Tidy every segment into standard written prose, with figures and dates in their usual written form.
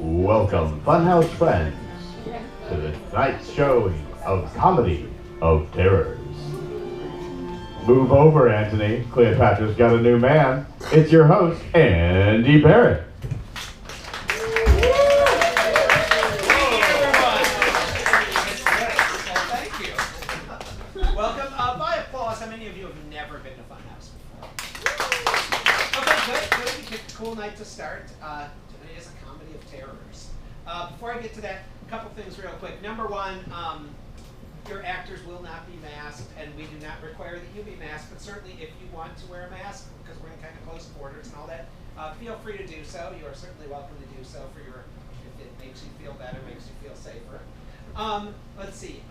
Welcome, Funhouse friends, to tonight's showing of Comedy of Terrors. Move over, Anthony. Cleopatra's got a new man. It's your host, Andy Barrett. Thank you. Welcome. By applause, how many of you have never been to Funhouse before? Okay, good. You picked a cool night to start. Today is a comedy of terrors. Before I get to that, a couple things real quick. Number one, your actors will not be masked, and we do not require that you be masked, but certainly if you want to wear a mask, because we're in kind of close quarters and all that, feel free to do so. You are certainly welcome to do so if it makes you feel better, makes you feel safer. Let's see.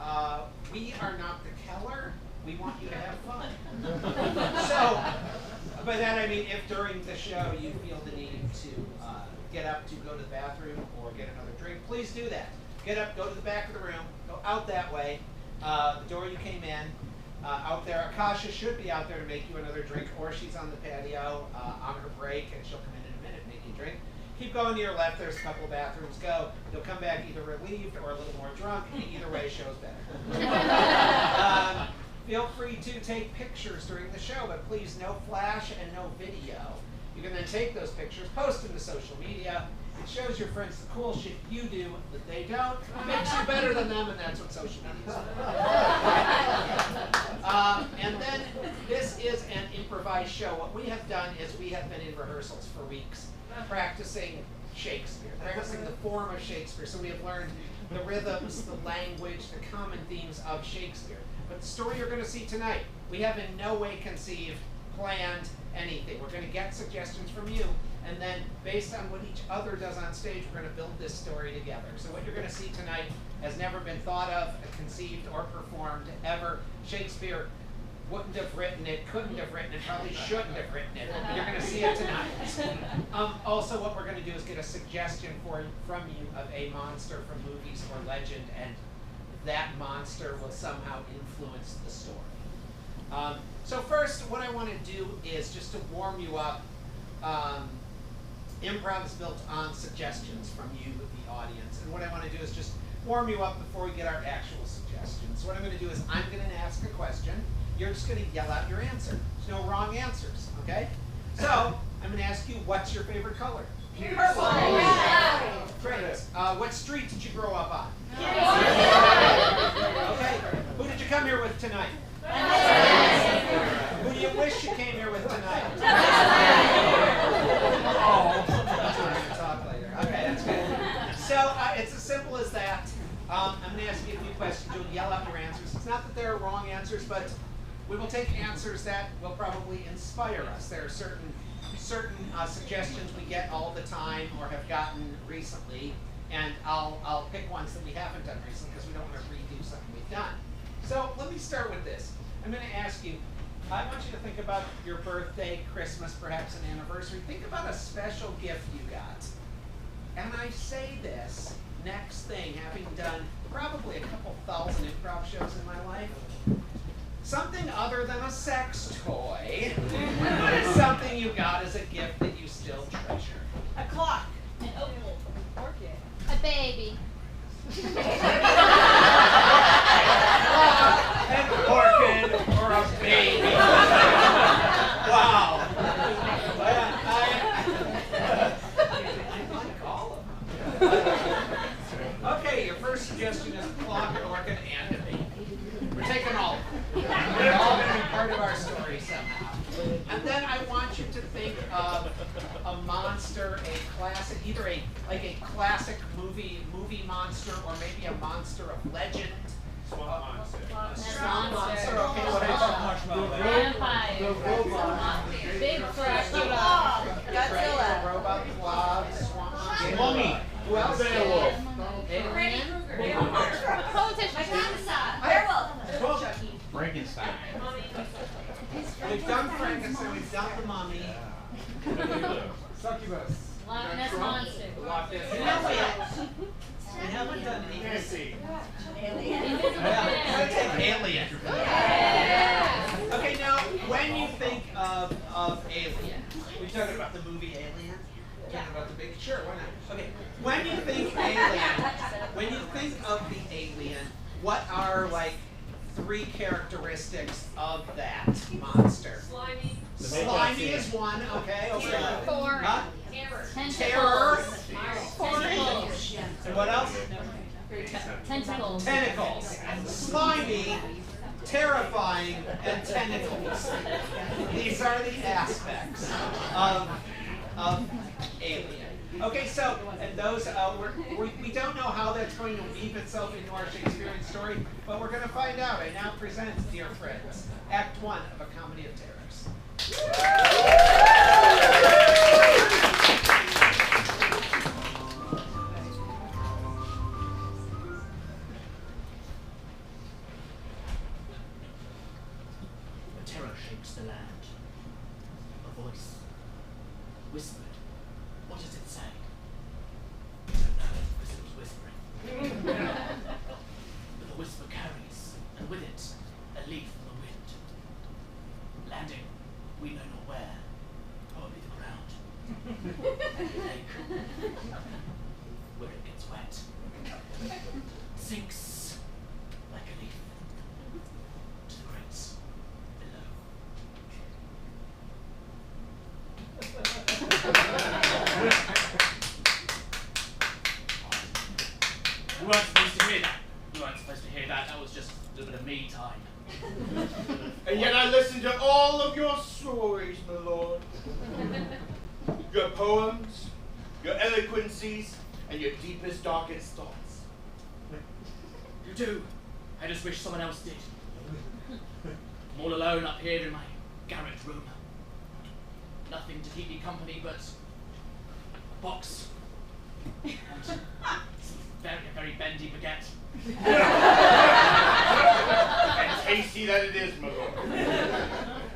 We are not the Keller. We want you to have fun. So, by that I mean if during the show you feel the need to get up to go to the bathroom or get another drink, please do that. Get up, go to the back of the room, go out that way, the door you came in, out there. Akasha should be out there to make you another drink, or she's on the patio on her break, and she'll come in a minute and make you a drink. Keep going to your left, there's a couple of bathrooms. Go. You'll come back either relieved or a little more drunk. Either way, show's better. Feel free to take pictures during the show, but please no flash and no video. You can then take those pictures, post them to social media. It shows your friends the cool shit you do that they don't. It makes you better than them, and that's what social media is for. And then this is an improvised show. What we have done is we have been in rehearsals for weeks, practicing Shakespeare, practicing the form of Shakespeare. So we have learned the rhythms, the language, the common themes of Shakespeare. But the story you're going to see tonight, we have in no way conceived, planned anything. We're going to get suggestions from you, and then based on what each other does on stage, we're going to build this story together. So what you're going to see tonight has never been thought of, conceived, or performed ever. Shakespeare wouldn't have written it, couldn't have written it, probably shouldn't have written it. You're going to see it tonight. Also, what we're going to do is get a suggestion from you of a monster from movies or legend, and that monster will somehow influence the story. So first, what I want to do is just to warm you up. Improv is built on suggestions from you, the audience. And what I want to do is just warm you up before we get our actual suggestions. So what I'm going to do is I'm going to ask a question. You're just going to yell out your answer. There's no wrong answers, okay? So I'm going to ask you, what's your favorite color? Purple. Great. What street did you grow up on? Okay. Who did you come here with tonight? Who do you wish you came here with tonight? Oh, we're going to talk later. Okay, that's good. So it's as simple as that. I'm going to ask you a few questions. You'll yell out your answers. It's not that there are wrong answers, but we will take answers that will probably inspire us. There are certain suggestions we get all the time or have gotten recently, and I'll pick ones that we haven't done recently because we don't want to redo something we've done. So let me start with this. I'm going to ask you, I want you to think about your birthday, Christmas, perhaps an anniversary. Think about a special gift you got. And I say this next thing, having done probably a couple thousand improv shows in my life. Something other than a sex toy. What is something you got as a gift that you still treasure? A clock. An opal. Orchid. A baby. An orchid or a baby. Wow. I like all of them. Okay, your first suggestion is a clock, an orchid, and a baby. We're taking all of them. They're all going to be part of our story somehow. And then I want you to think of a monster, a classic, either a classic movie monster, or maybe a monster of legend. Swamp monster. Swamp monster. Okay, what Swamp else? monster. Vampire. The robot. Big Dracula. Godzilla. Robot, blob, swamp monster. Mummy. Who else? Beowulf. Freddy Krueger. Politician. Werewolf. Frankenstein. We've done Frankenstein, we've done the Mummy. Succubus. Loch Ness Monster. Loch Ness. We haven't done Alien. Invisible Alien. Okay, now when you think of Alien, we're talking about the movie Alien. Talking about the big, sure, why not? Okay, when you think alien, when you think of the alien, what are like 3 characteristics of that monster? Slimy. Slimy is one, okay. Okay. 4. Huh? Terror. Tentacles. And what else? Tentacles. Tentacles. Slimy, terrifying, and tentacles. These are the aspects of Alien. Okay, so and those we don't know how that's going to weave itself into our Shakespearean story, but we're going to find out. I now present, dear friends, Act 1 of A Comedy of Terrors. Terror shakes the land. A voice whispered. What does it say? I don't know, because it was whispering. But the whisper carries, and with it, a leaf from the wind. Landing, we know not where. Probably the ground. A lake. Where it gets wet. Sinks like a leaf to the grates below. You weren't supposed to hear that. You weren't supposed to hear that. That was just a little bit of me time. And yet I listened to all of your stories, my lord. Your poems, your eloquencies, and your deepest, darkest thoughts. You do. I just wish someone else did. I'm all alone up here in my garret room. Nothing to keep me company but a box and some very bendy baguette. And tasty that it is, my lord.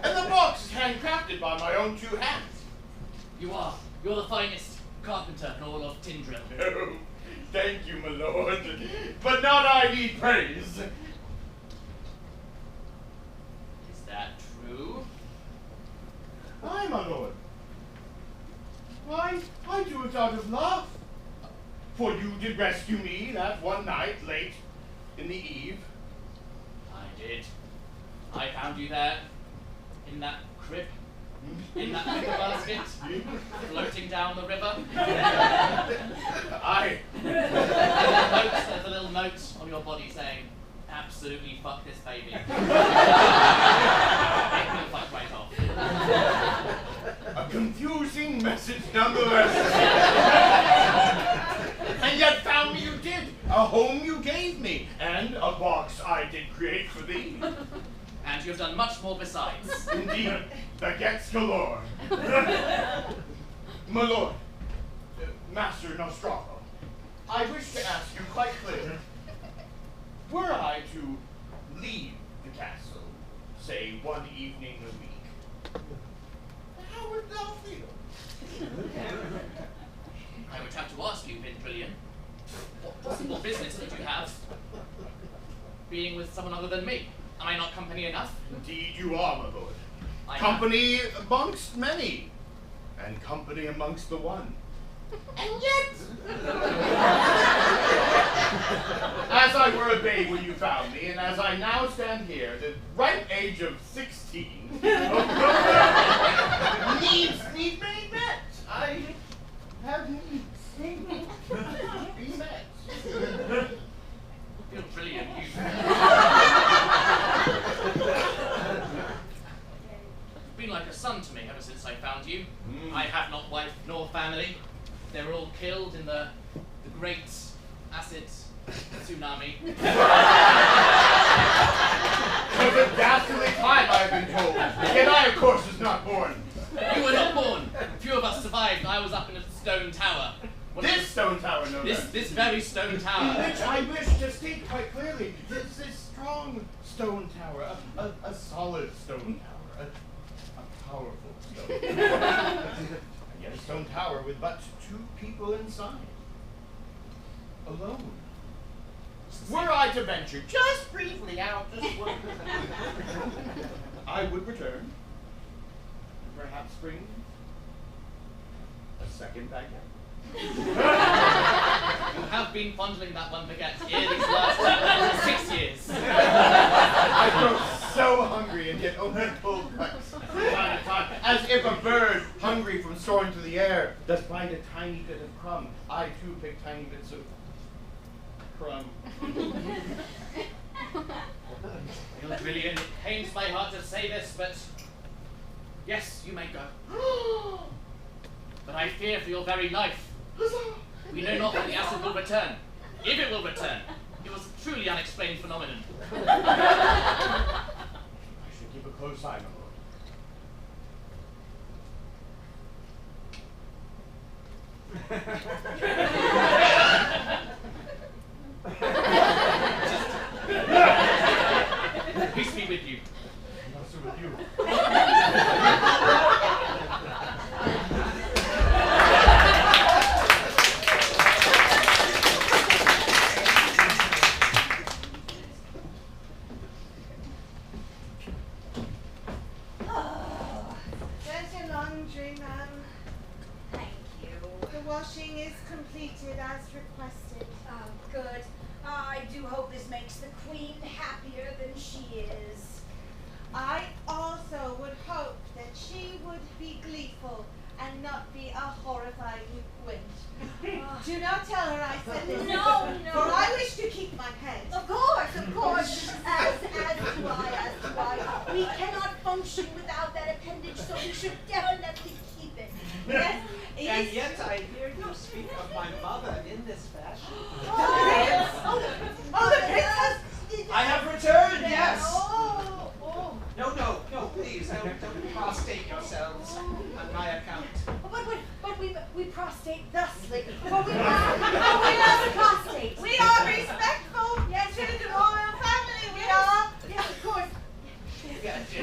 And the box is handcrafted by my own 2 hands. You are. You're the finest carpenter in all of Tindril. Oh, thank you, my lord. But not I need praise. Is that true? Aye, my lord. Why, I do it out of love. For you did rescue me that one night late in the eve. I did. I found you there, in that crib, in that little basket, floating down the river. Aye. There's a little note on your body saying, absolutely fuck this baby. It will fuck right off. A confusing message nonetheless. And yet found me you did. A home you gave me. And a box I did create for thee. And you have done much more besides. Indeed, baguettes galore. My lord, Master Nostromo, I wish to ask you quite clearly. Were I to leave the castle, say one evening a week, how would thou feel? I would have to ask you, Vindrillion, what possible business did you have being with someone other than me? Am I not company enough? Indeed you are, my lord. I Company amongst many, and company amongst the one. And yet, as I were a babe when you found me, and as I now stand here, the ripe age of 16, needs be met. I have needs. Be met. Vindrillion, you... You've been like a son to me ever since I found you. I have not wife nor family. They were all killed in the great acid tsunami. It was a dastardly time, I have been told. Yet I, of course, was not born. You were not born. Few of us survived, and I was up in a stone tower. This stone tower, no less. This very stone tower. Which I wish to state quite clearly. It's a strong stone tower, a solid stone tower, a powerful stone tower. And yet a stone tower with but 2 people inside. Alone. Were I to venture just briefly out this way, I would return. Perhaps bring a second baguette. have been fondling that one baguette here these last 6 years. I grow so hungry and yet only pull bites from time to time, as if a bird hungry from soaring through the air does find a tiny bit of crumb. I too pick tiny bits of crumb. Really, it pains my heart to say this, but yes, you may go. But I fear for your very life. We know not when the acid will return. If it will return, it was a truly unexplained phenomenon. I should keep a close eye, my lord. Peace be with you. And also with you. There's your laundry, ma'am. Thank you. The washing is completed as requested. Oh, good. I do hope this makes the Queen happier than she is. I also would hope that she would be gleeful and not be a horrified witch. Do not tell her I said this. No, no. For I wish to keep my head. Of course. As do I. We cannot function without that appendage, so we should definitely keep it. Yes, And yet I hear you speak of my mother in this fashion. Oh, the princess! I have returned, yes. Oh. No, please, don't prostrate yourselves on my account. But we prostate thusly. For we love prostate. We are respectful. Yes, to the royal family, we are. Yes, of course. Gotcha.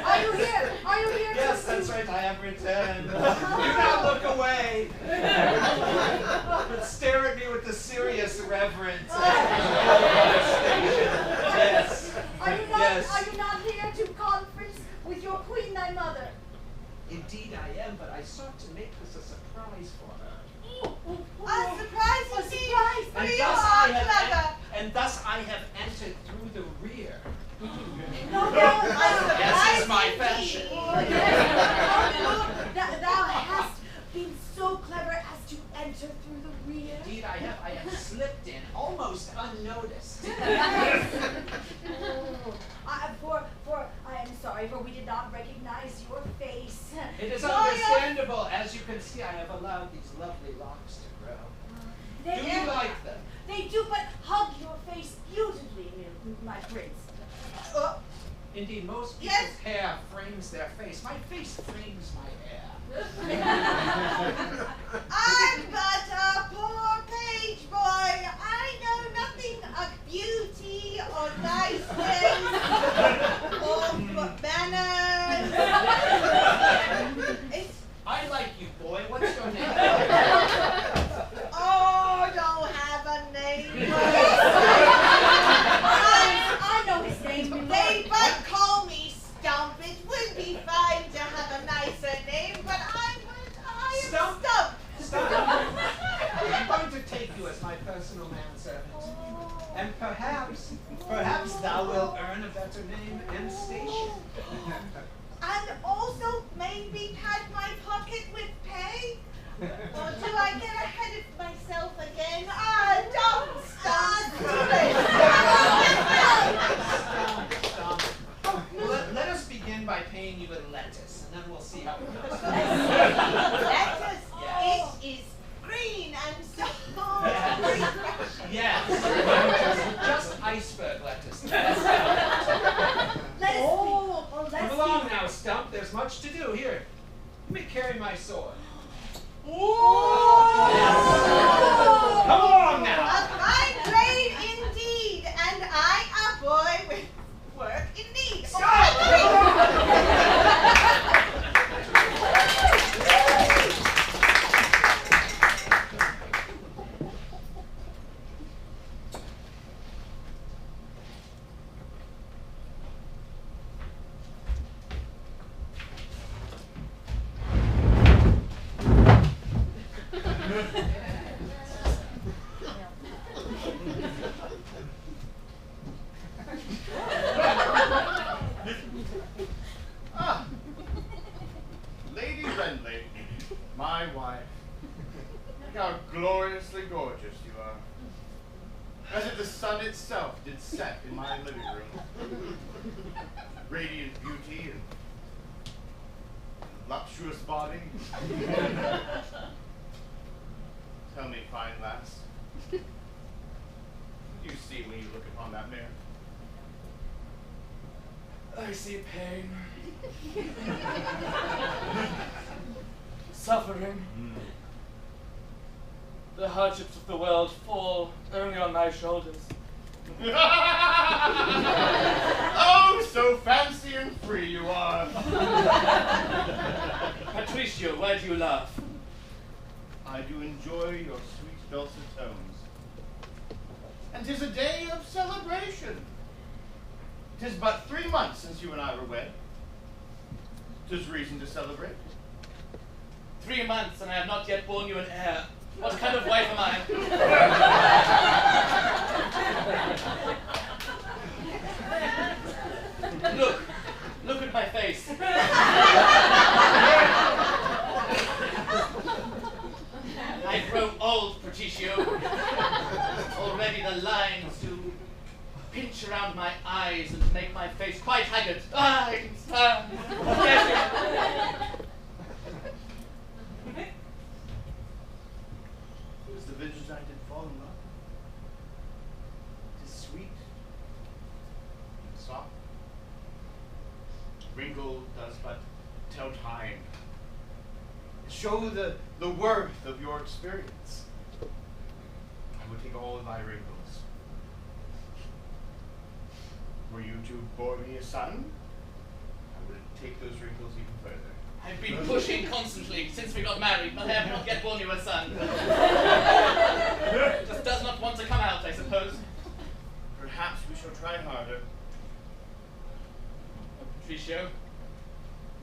Are you here? Are you here? Yes, that's right, I have returned. Do not look away. But stare at me with the serious reverence. Yes. Are you not here to conference with your queen, thy mother? Indeed I am, but I sought to make this a surprise for her. A surprise A indeed. surprise. For And you thus are I have clever. and thus I have entered through the rear. No, Yes, it's my fashion. Thou hast been so clever as to enter through the rear. Indeed I have slipped in, almost unnoticed. I am sorry, for we did not recognize your face. It is understandable. As you can see, I have allowed these lovely locks to grow. Do you like them? They do but hug your face beautifully, my prince. Indeed, most people's Yes. hair frames their face. My face frames my hair. I'm but a poor page boy. I know nothing of beauty or niceness or manners. I like you, boy. What's your name? Oh, don't have a name. I know his name. They but call me Stump. It would be fine to have a nicer name, but I am Stump? Stump. Stop. I'm going to take you as my personal manservant. And perhaps thou wilt earn a better name and station. And also maybe pad my pocket with pay? Or do I get ahead of myself again? Don't start Let us begin by paying you in lettuce, and then we'll see how it goes. Lettuce, Yes. it is green and so refreshing. Yes. Just iceberg lettuce. Come along now, Stump. There's much to do. Here, let me carry my sword. Come along now. A fine blade indeed, and I a boy with work indeed. how gloriously gorgeous you are. As if the sun itself did set in my living room. Radiant beauty and voluptuous body. Tell me, fine lass, what do you see when you look upon that mirror? I see pain. Suffering. The hardships of the world fall only on my shoulders. Oh, so fancy and free you are. Patricio, why do you laugh? I do enjoy your sweet dulcet tones. And 'tis a day of celebration. 'Tis but 3 months since you and I were wed. 'Tis reason to celebrate. 3 months and I have not yet borne you an heir. What kind of wife am I? Look at my face. I grow old, Patricio. Already the lines do pinch around my eyes and make my face quite haggard. It was the vintage I did fall in love. 'Tis sweet, soft. Wrinkle does but tell time. Show the worth of your experience. I would take all thy wrinkles. Were you to bore me a son, I would take those wrinkles even further. I've been pushing constantly since we got married, but I have not yet borne you a son. Just does not want to come out, I suppose. Perhaps we shall try harder. Patricio,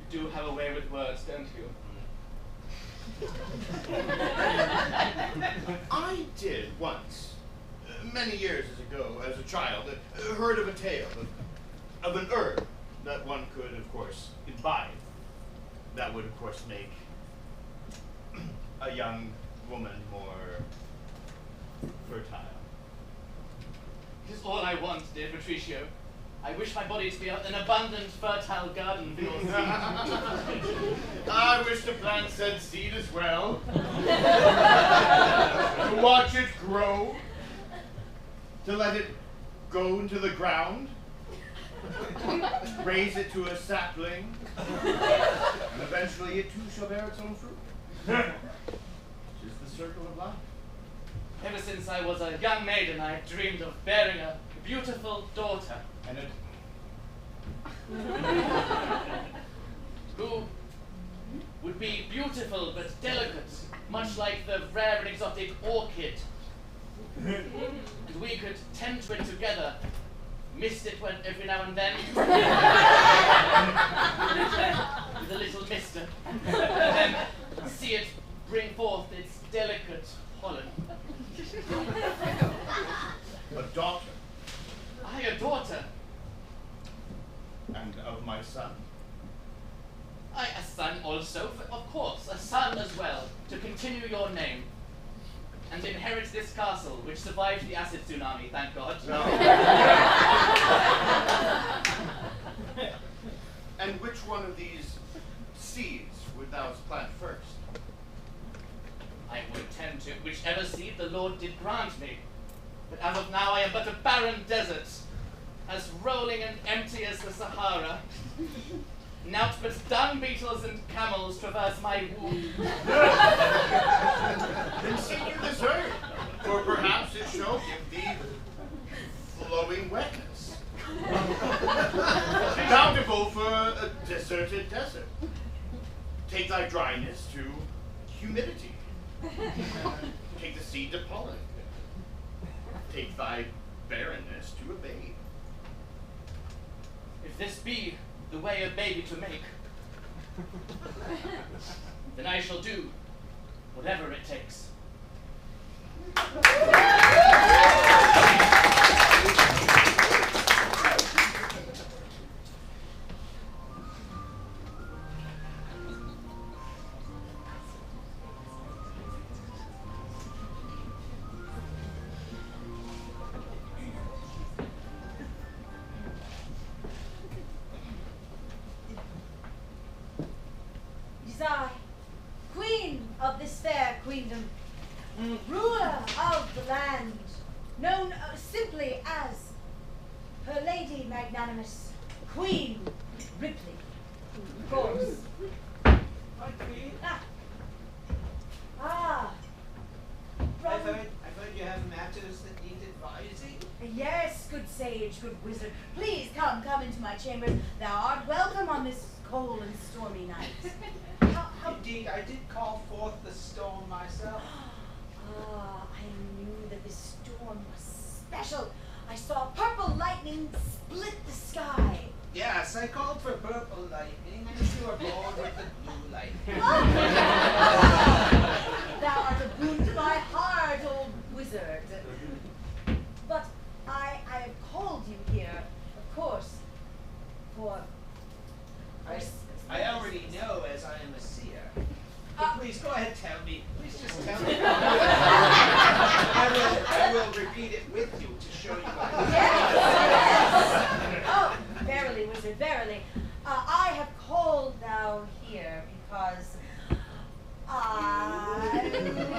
you do have a way with words, don't you? I did once, many years ago, as a child, heard of a tale of an herb that one could, of course, imbibe. That would, of course, make a young woman more fertile. It is all I want, dear Patricio. I wish my body to be an abundant, fertile garden for your seed. I wish to plant said seed as well. To watch it grow. To let it go into the ground. Raise it to a sapling. And eventually it too shall bear its own fruit. It's the circle of life. Ever since I was a young maiden, I dreamed of bearing a beautiful daughter. And it Who would be beautiful but delicate, much like the rare and exotic orchid. And we could tend to it together, mist it every now and then, with a little mister, and then see it bring forth its delicate pollen. a daughter. I, a daughter. And of my son. I, a son also, of course, a son as well, to continue your name, and inherit this castle, which survived the acid tsunami, thank God. No. And which one of these seeds would thou plant first? I would tend to whichever seed the Lord did grant me. But as of now, I am but a barren desert, as rolling and empty as the Sahara. Nought but dung beetles and camels traverse my womb. Then seek you this herb, for perhaps it shall give thee flowing wetness. Bountiful for a deserted desert. Take thy dryness to humidity. Take the seed to pollen. Take thy barrenness to a babe. If this be the way a baby to make, then I shall do whatever it takes. ruler of the land, known simply as Her Lady Magnanimous, Queen Ripley. Of course. My queen. I've From, heard you have matters that need advising. yes, good sage, good wizard. Please come into my chambers. Thou art welcome on this cold and stormy night. How Indeed, I did call forth the storm myself. I knew that this storm was special. I saw purple lightning split the sky. Yes, I called for purple lightning, and you are bored with the blue lightning. Thou art a boon to my heart, old wizard. But I have called you here, of course, for... I already know, as I am a seer. But please go ahead, tell me. Please just tell me. I will repeat it with you to show you what I Yes. Oh, verily, wizard, verily. I have called thou here because I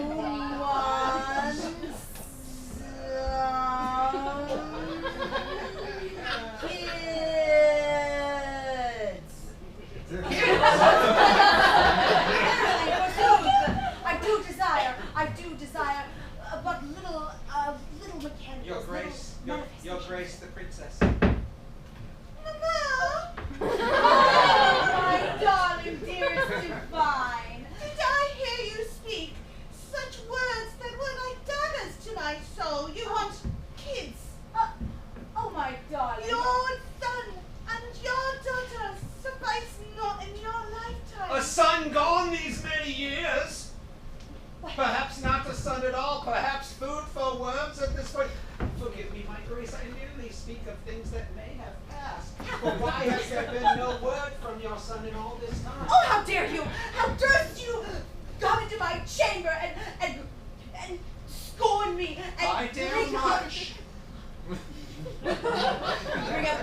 I do desire, but little mechanical. Your Grace, the princess. Mama, My darling, dearest divine. did I hear you speak such words that were like daggers to my soul? You want kids. Oh, my darling. Your son and your daughter suffice not in your lifetime. A son gone these many years. Perhaps not a son at all. Perhaps food for worms at this point. Forgive me, my Grace. I merely speak of things that may have passed. But why has there been no word from your son in all this time? Oh, how dare you! How durst you come into my chamber and scorn me and I dare much. bring up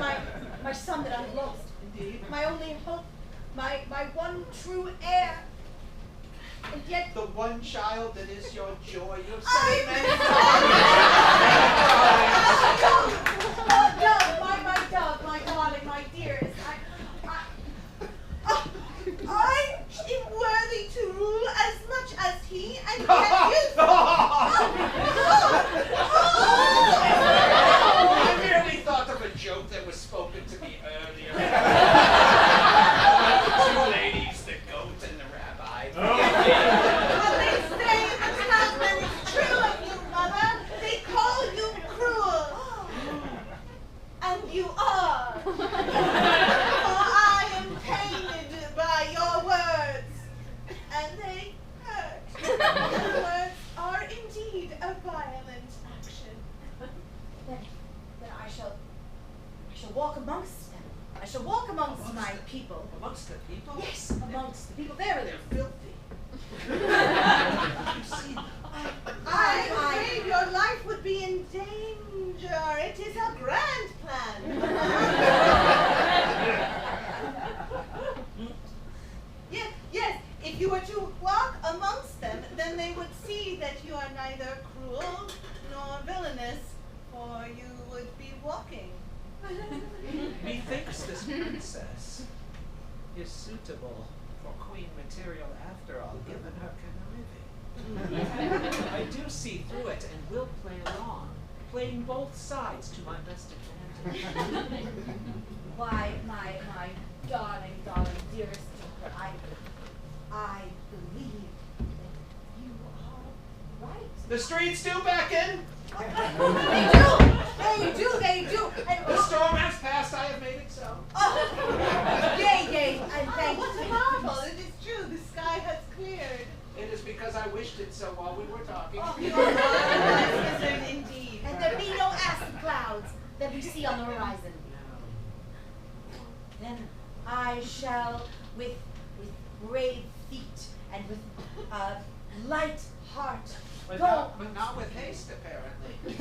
my son that I've lost. Indeed. My only hope, my one true heir. And yet The one child that is your joy. You've said I- it many times. my dove, my darling, my dearest. I am worthy to rule as much as he, and yet you... I merely thought of a joke that was spoken to me earlier. Two ladies, the goat and the rabbi. What they say in the town is true of you, Mother. They call you cruel. And you are. For I am pained by your words. And they hurt. Your words are indeed a violent action. Then I shall walk amongst them. I shall walk amongst my people. Amongst the people? Yes, amongst the people. Verily. They're filthy. You see, I am afraid your life would be in danger. It is a grand plan. Yes, if you were to walk amongst them, then they would see that you are neither cruel nor villainous, for you would be walking. methinks this princess is suitable for queen material after all, given her conniving. I do see through it and will play along, playing both sides to my best advantage. Why, my darling, dearest daughter, I believe that you are right. The streets do beckon. They do. And The storm has passed, I have made it so. yay, and thank What a you. marvel! It is true, the sky has cleared. It is because I wished it so while we were talking. You are wise wizard indeed. And there be no acid clouds that we see on the horizon. Then I shall, with brave feet and with light heart, But go. not with haste, apparently.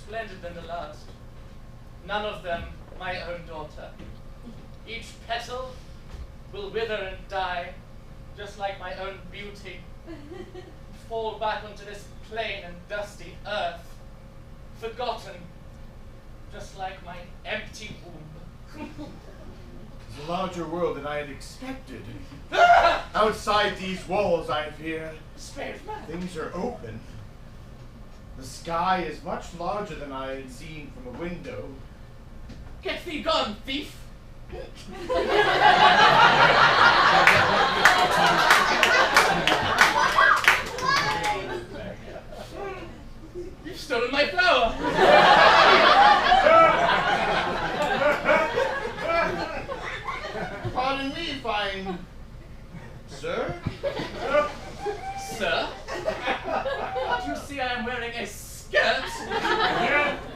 splendid than the last. None of them my own daughter. Each petal will wither and die, just like my own beauty. Fall back onto this plain and dusty earth, forgotten, just like my empty womb. It's a larger world than I had expected. Outside these walls, I fear, Spirit man. things are open. The sky is much larger than I had seen from a window. Get thee gone, thief! You've stolen my flower! Pardon me, fine sir. Sir? Do you see I am wearing a skirt?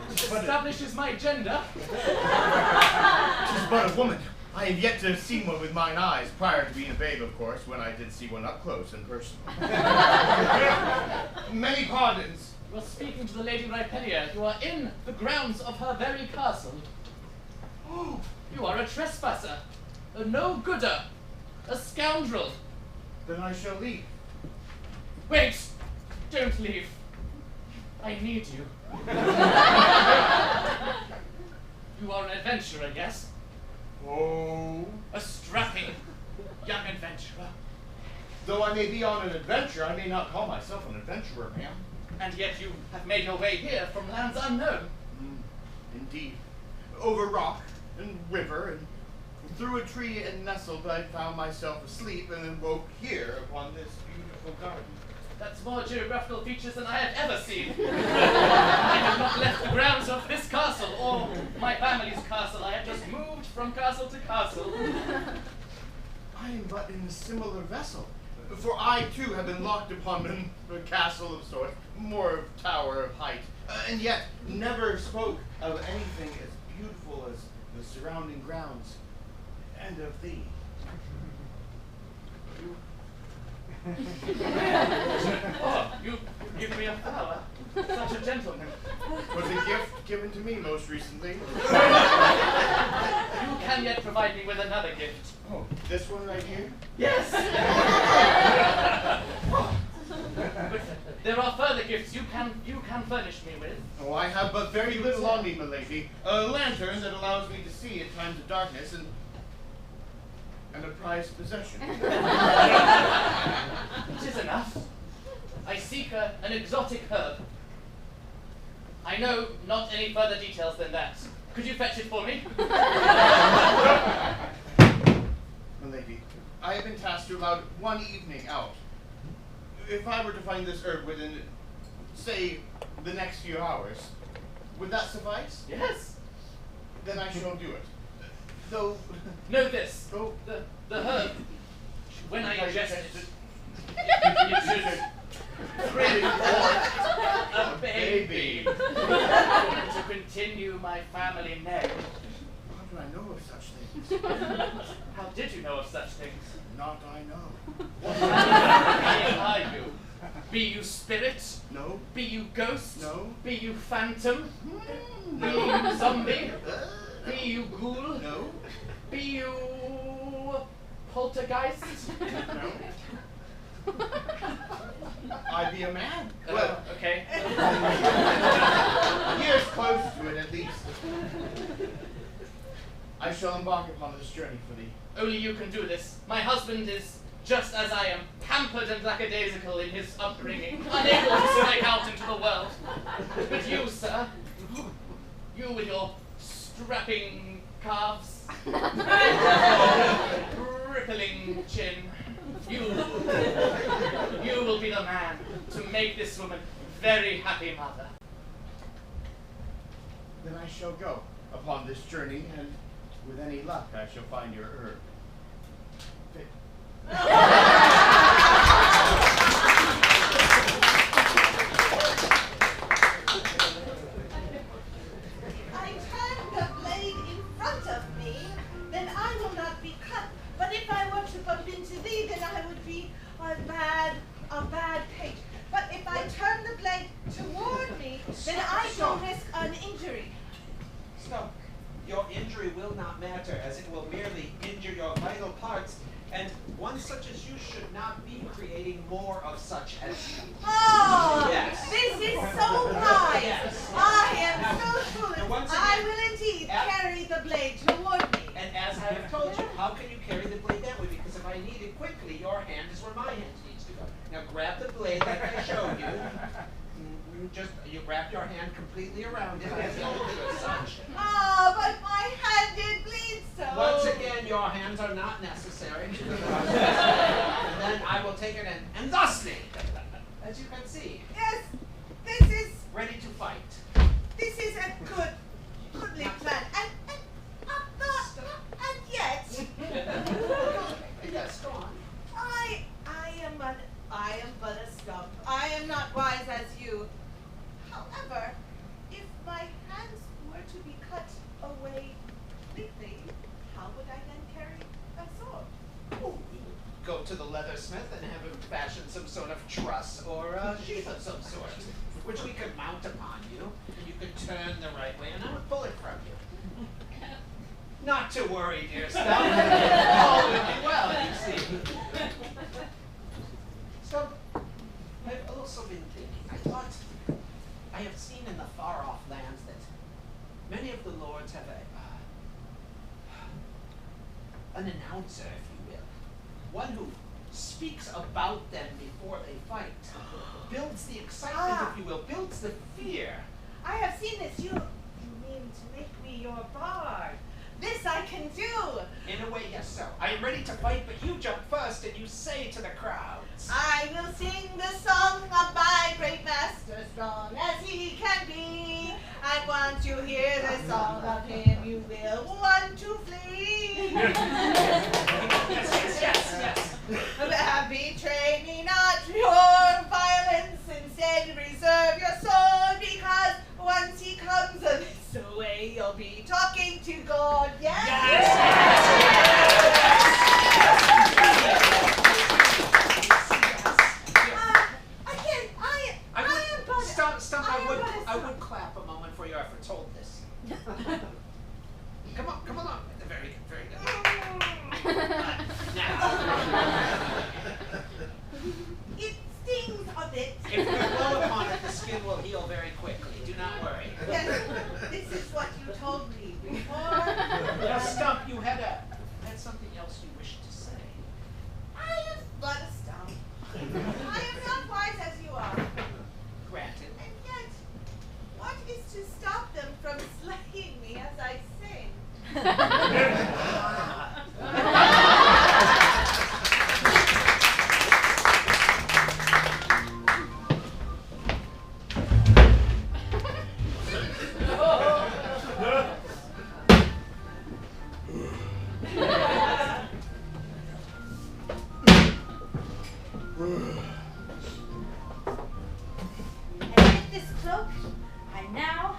Which establishes my gender. She's but a woman. I have yet to have seen one with mine eyes, prior to being a babe, of course, when I did see one up close and personal. Many pardons. You are speaking to the Lady Rhypelia. You are in the grounds of her very castle. Oh, you are a trespasser, a no-gooder, a scoundrel. Then I shall leave. Wait! Don't leave. I need you. You are an adventurer, yes? Oh. A strapping young adventurer. Though I may be on an adventure, I may not call myself an adventurer, ma'am. And yet you have made your way here from lands unknown. Indeed. Over rock and river and through a tree and nestled, I found myself asleep and then woke here upon this beautiful garden. That's more geographical features than I have ever seen. I have not left the grounds of this castle or my family's castle. I have just moved from castle to castle. I am but in a similar vessel, for I too have been locked upon a castle of sorts, more of tower of height, and yet never spoke of anything as beautiful as the surrounding grounds and of thee. Oh, you give me a flower. Such a gentleman. Was a gift given to me most recently. You can yet provide me with another gift. Oh, this one right here? Yes! But there are further gifts you can furnish me with. Oh, I have but very little on me, milady. A lantern that allows me to see at times of darkness, and a prized possession. It is enough. I seek an exotic herb. I know not any further details than that. Could you fetch it for me? Milady, I have been tasked to allow one evening out. If I were to find this herb within, say, the next few hours, would that suffice? Yes. Then I shall do it. Though, Know this. Oh. The herb, when I ingest it, it should bring forth a baby to continue my family name. How do I know of such things? How did you know of such things? Not I know. What being are you? Be you spirit? No. Be you ghost? No. Be you phantom? Be No. you zombie? Be you ghoul? No. Be you poltergeist? No. I be a man. Well, Okay. years close to it at least. I shall embark upon this journey for thee. Only you can do this. My husband is just as I am, pampered and lackadaisical in his upbringing, unable to strike out into the world. But you, sir, you with your strapping calves, rippling chin, you will be the man to make this woman very happy mother. Then I shall go upon this journey, and with any luck I shall find your herb. Fit. I turn the blade in front of me, then I will not be cut. But if I were to bump into thee, then I would be a bad page. But if I turn the blade toward me, then I shall risk a injury will not matter, as it will merely injure your vital parts, and one such as you should not be creating more of such as you. Oh, Yes. this is so wise. Yes. I am so And foolish. once I again- will indeed Yeah. carry the blade toward me. And as I have told you, how can you carry the blade that way? Because if I need it quickly, your hand is where my hand needs to go. Now grab the blade like I showed you. Just you wrap your hand completely around it as you hold it as such. Oh, but my hand did bleed so. Once again, your hands are not necessary. And then I will take it and thusly, as you can see, Yes, this is ready to fight. a goodly plan. And yet, Yes, go on. I am but a stump. I am not wise as you. However, if my hands were to be cut away completely, how would I then carry a sword? Go to the leathersmith and have him fashion some sort of truss or a sheath of some sort, which we could mount upon you, and you could turn the right way, and I would pull it from you. Not to worry, dear Stump. All will be well, you see. Stump, I've also been thinking. I thought I have seen in the far-off lands that many of the lords have an announcer, if you will, one who speaks about them before they fight, builds the excitement, if you will, builds the fear. I have seen this. You mean to make me your bard? This I can do. In a way, yes, sir. I am ready to fight, but you jump first and you say to the crowds. I will sing the song of my great master, strong as he can be. And once you hear the song of him, you will want to flee. Yes. Betray me not your violence, instead reserve your sword, because once he comes this way, you'll be talking to God. Yes. Again, I am but Stump, I am but a I would stump. clap a moment for your efforts. Hold this. Come along. Very good, very good. Now, It stings a bit. if you blow upon it, the skin will heal very quickly. Do not worry. Yes, this is what you told me before. Now, Stump, you had something else you wished to say. I am but a stump. I am not wise as you are. Granted. And yet, what is to stop them from slaying me as I sing? And with this cloak, I now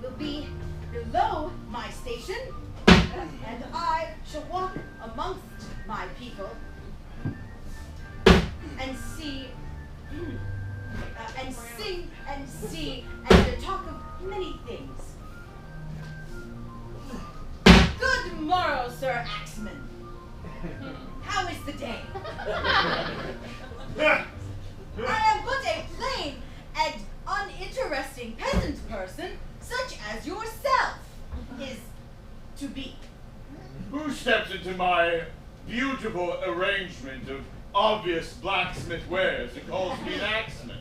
will be below my station, and I shall walk amongst my people and see, and sing and see, and to talk of many things. Good morrow, Sir Axeman. How is the day? I am but a plain and uninteresting peasant person, such as yourself is to be. Who steps into my beautiful arrangement of obvious blacksmith wares and calls me an axeman?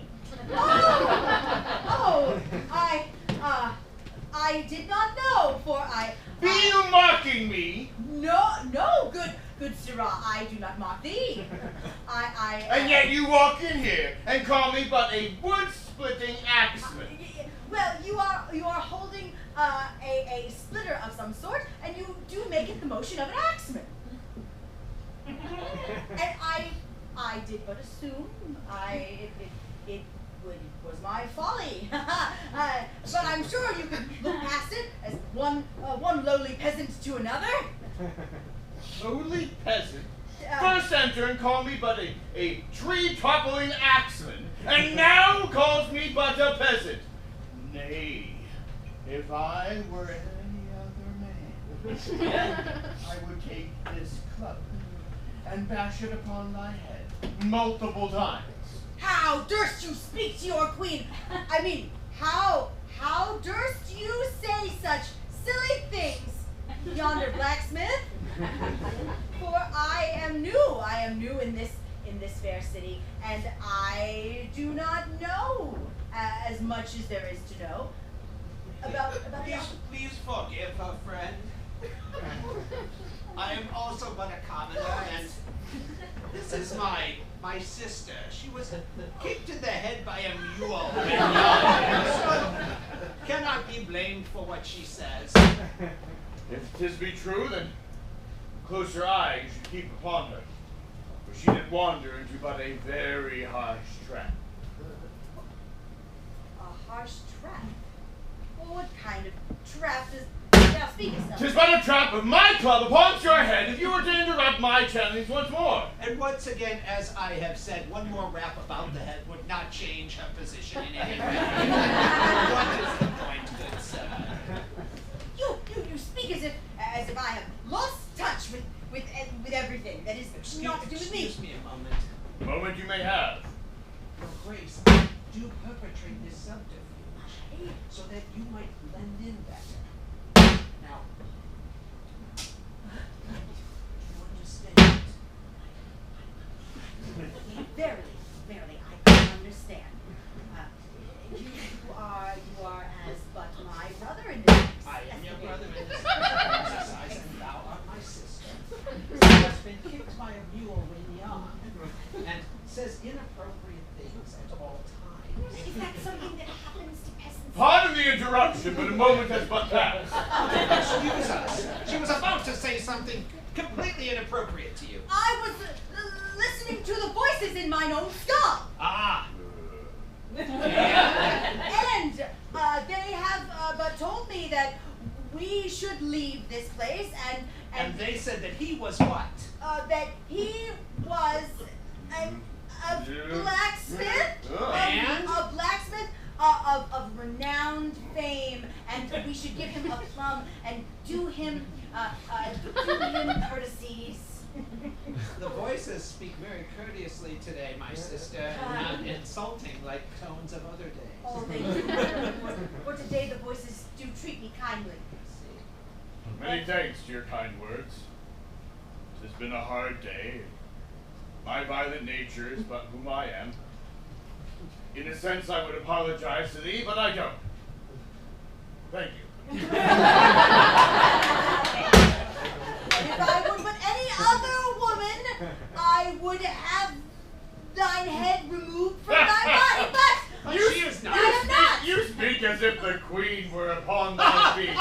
I did not know, for Be you mocking me? No, good Sirrah, I do not mock thee. And yet you walk in here and call me but a wood-splitting axeman. Well, you are holding a splitter of some sort, and you do make it the motion of an axeman. And I did but assume. It was my folly. But I'm sure you could look past it as one lowly peasant to another. Lowly peasant? First enter and call me but a tree-toppling axeman, and now calls me but a peasant. Nay, if I were any other man, I would take this club and bash it upon thy head multiple times. How durst you speak to your queen? I mean, how durst you say such silly things, yonder blacksmith? For I am new in this fair city, and I do not know as much as there is to know about the Please forgive her, friend. I am also but a commoner, and this is my sister. She was kicked in the head by a mule. So cannot be blamed for what she says. If 'tis be true, then closer eye you should keep upon her, for she did wander into but a very harsh trap. A harsh trap? Well, what kind of trap does thou speakest of? 'Tis but a trap of my club upon your head if you were to interrupt my challenge once more. And once again, as I have said, one more rap about the head would not change her position in any way. What is the point, good sir? You speak as if I have lost touch with everything that is not to do with me. Excuse me a moment. The moment you may have. Your Grace, do perpetrate this subterfuge so that you might blend in better. Now, you understand? Verily, I can understand. You are as but my brother in this. I am your brother in this exercise, and thou art my sister. Who has been kicked by a mule when young, and says inappropriate things at all times. Is that something that happens to peasants? Pardon the interruption, but a moment has but passed. Excuse us. She was about to say something completely inappropriate to you. I was listening to the voices in mine own skull. Ah. And they have but told me that we should leave this place, And they said that he was what? that he was a blacksmith, And? a blacksmith of renowned fame, and we should give him a plum and do him courtesies. The voices speak very courteously today, my sister, and not insulting like tones of other days. Oh, they do. For today the voices do treat me kindly. Many thanks to your kind words. It has been a hard day. My violent nature is but whom I am. In a sense, I would apologize to thee, but I don't. Thank you. If I were but any other woman, I would have thine head removed from thy body, but She is not. I am not. You speak as if the queen were upon thy feet.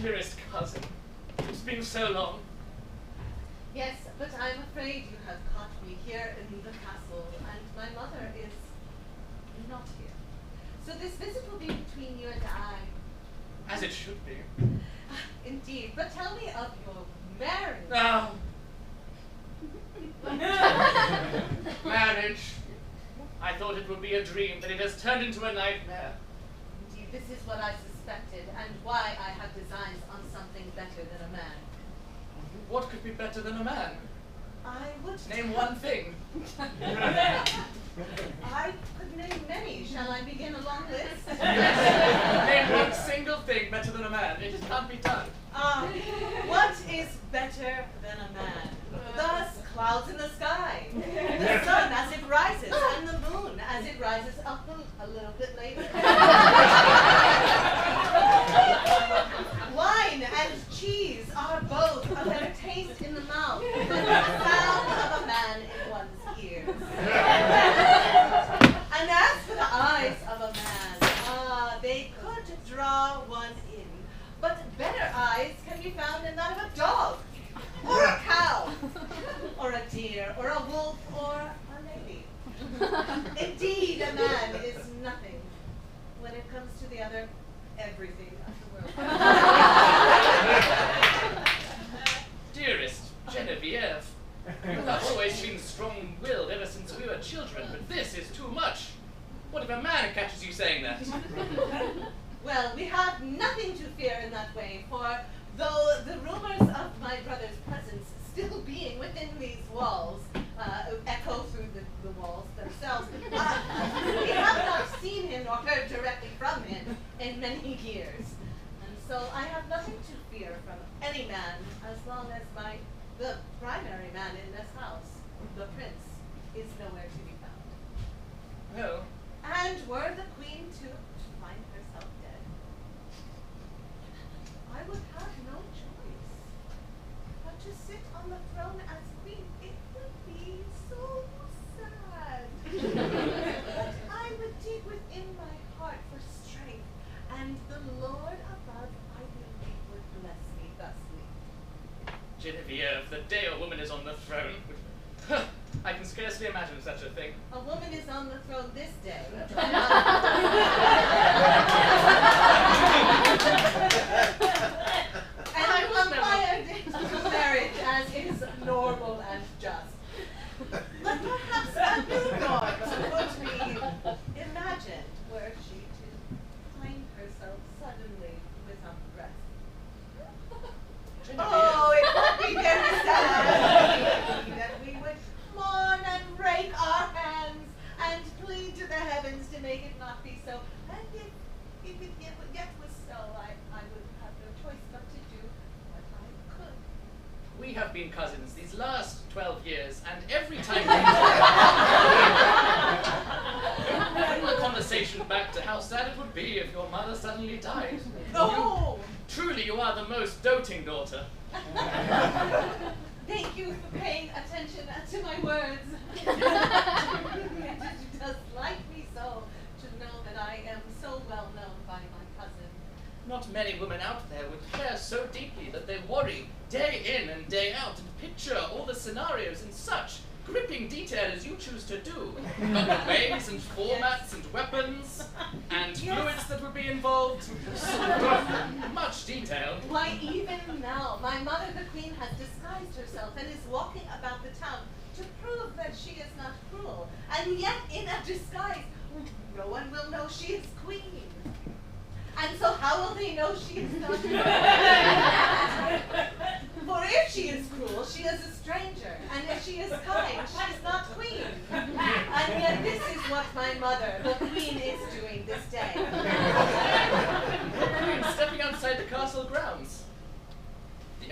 Dearest cousin, it's been so long. Yes, but I'm afraid you have caught me here in the castle, and my mother is not here. So this visit will be between you and I. As it should be. Indeed, but tell me of your marriage. Ah. Marriage. I thought it would be a dream, but it has turned into a nightmare. Indeed, this is what I suspected, and why I have designs on something better than a man. What could be better than a man? I would Name one thing. I could name many. Shall I begin a long list? Name one single thing better than a man. It just can't be done. What is better than a man? Thus, clouds in the sky, the sun as it rises, and the moon as it rises up a little bit later. Wine and cheese are both a better taste in the mouth than the sound of a man in one's ears. And as for the eyes of a man, they could draw one in, but better eyes can be found in that of a dog, or a cow, or a deer, or a wolf, or a lady. Indeed, a man is nothing the other, everything of the world. Dearest Genevieve, you have always been strong-willed ever since we were children, but this is too much. What if a man catches you saying that? Well, we have nothing to fear in that way, for though the rumors of my brother's presence still being within these walls echo through the walls themselves, we have not seen him nor heard directly from him in many years. And so I have nothing to fear from any man as long as the primary man in this house, the prince, is nowhere to be found. Well, And were the queen to find herself dead, I would have no choice but to sit on the throne as queen. It would be so sad. But I would dig within my heart for strength, and the Lord above, I believe, would bless me thusly. Genevieve, the day a woman is on the throne. I can scarcely imagine such a thing. A woman is on the throne this day. And I will acquire into marriage as is normal and just. But perhaps a new norm would be imagined were she to find herself suddenly without breath. Oh, it would be very sad that we would mourn and rake our hands and plead to the heavens to make it not be so. And if it yet was so, I would have no choice but to do what I could. We have been cousins these last 12 years, and every time we bring the conversation back to how sad it would be if your mother suddenly died. Oh! Truly, you are the most doting daughter. Thank you for paying attention to my words. It does like me so to know that I am so well known by my cousin. Not many women out there would care so deeply that they worry day in and day out and picture all the scenarios in such gripping detail as you choose to do. About the ways and formats and weapons and fluids that would be involved. Much detail. Why, even now, my mother, the queen, has disguised herself and is walking about the town to prove that she is not cruel. And yet, in a disguise, no one will know she is queen. And so how will they know she is not cruel? For if she is cruel, she is a stranger. And if she is kind, she is not queen. And yet this is what my mother, the queen, is doing this day. Stepping outside the castle grounds. The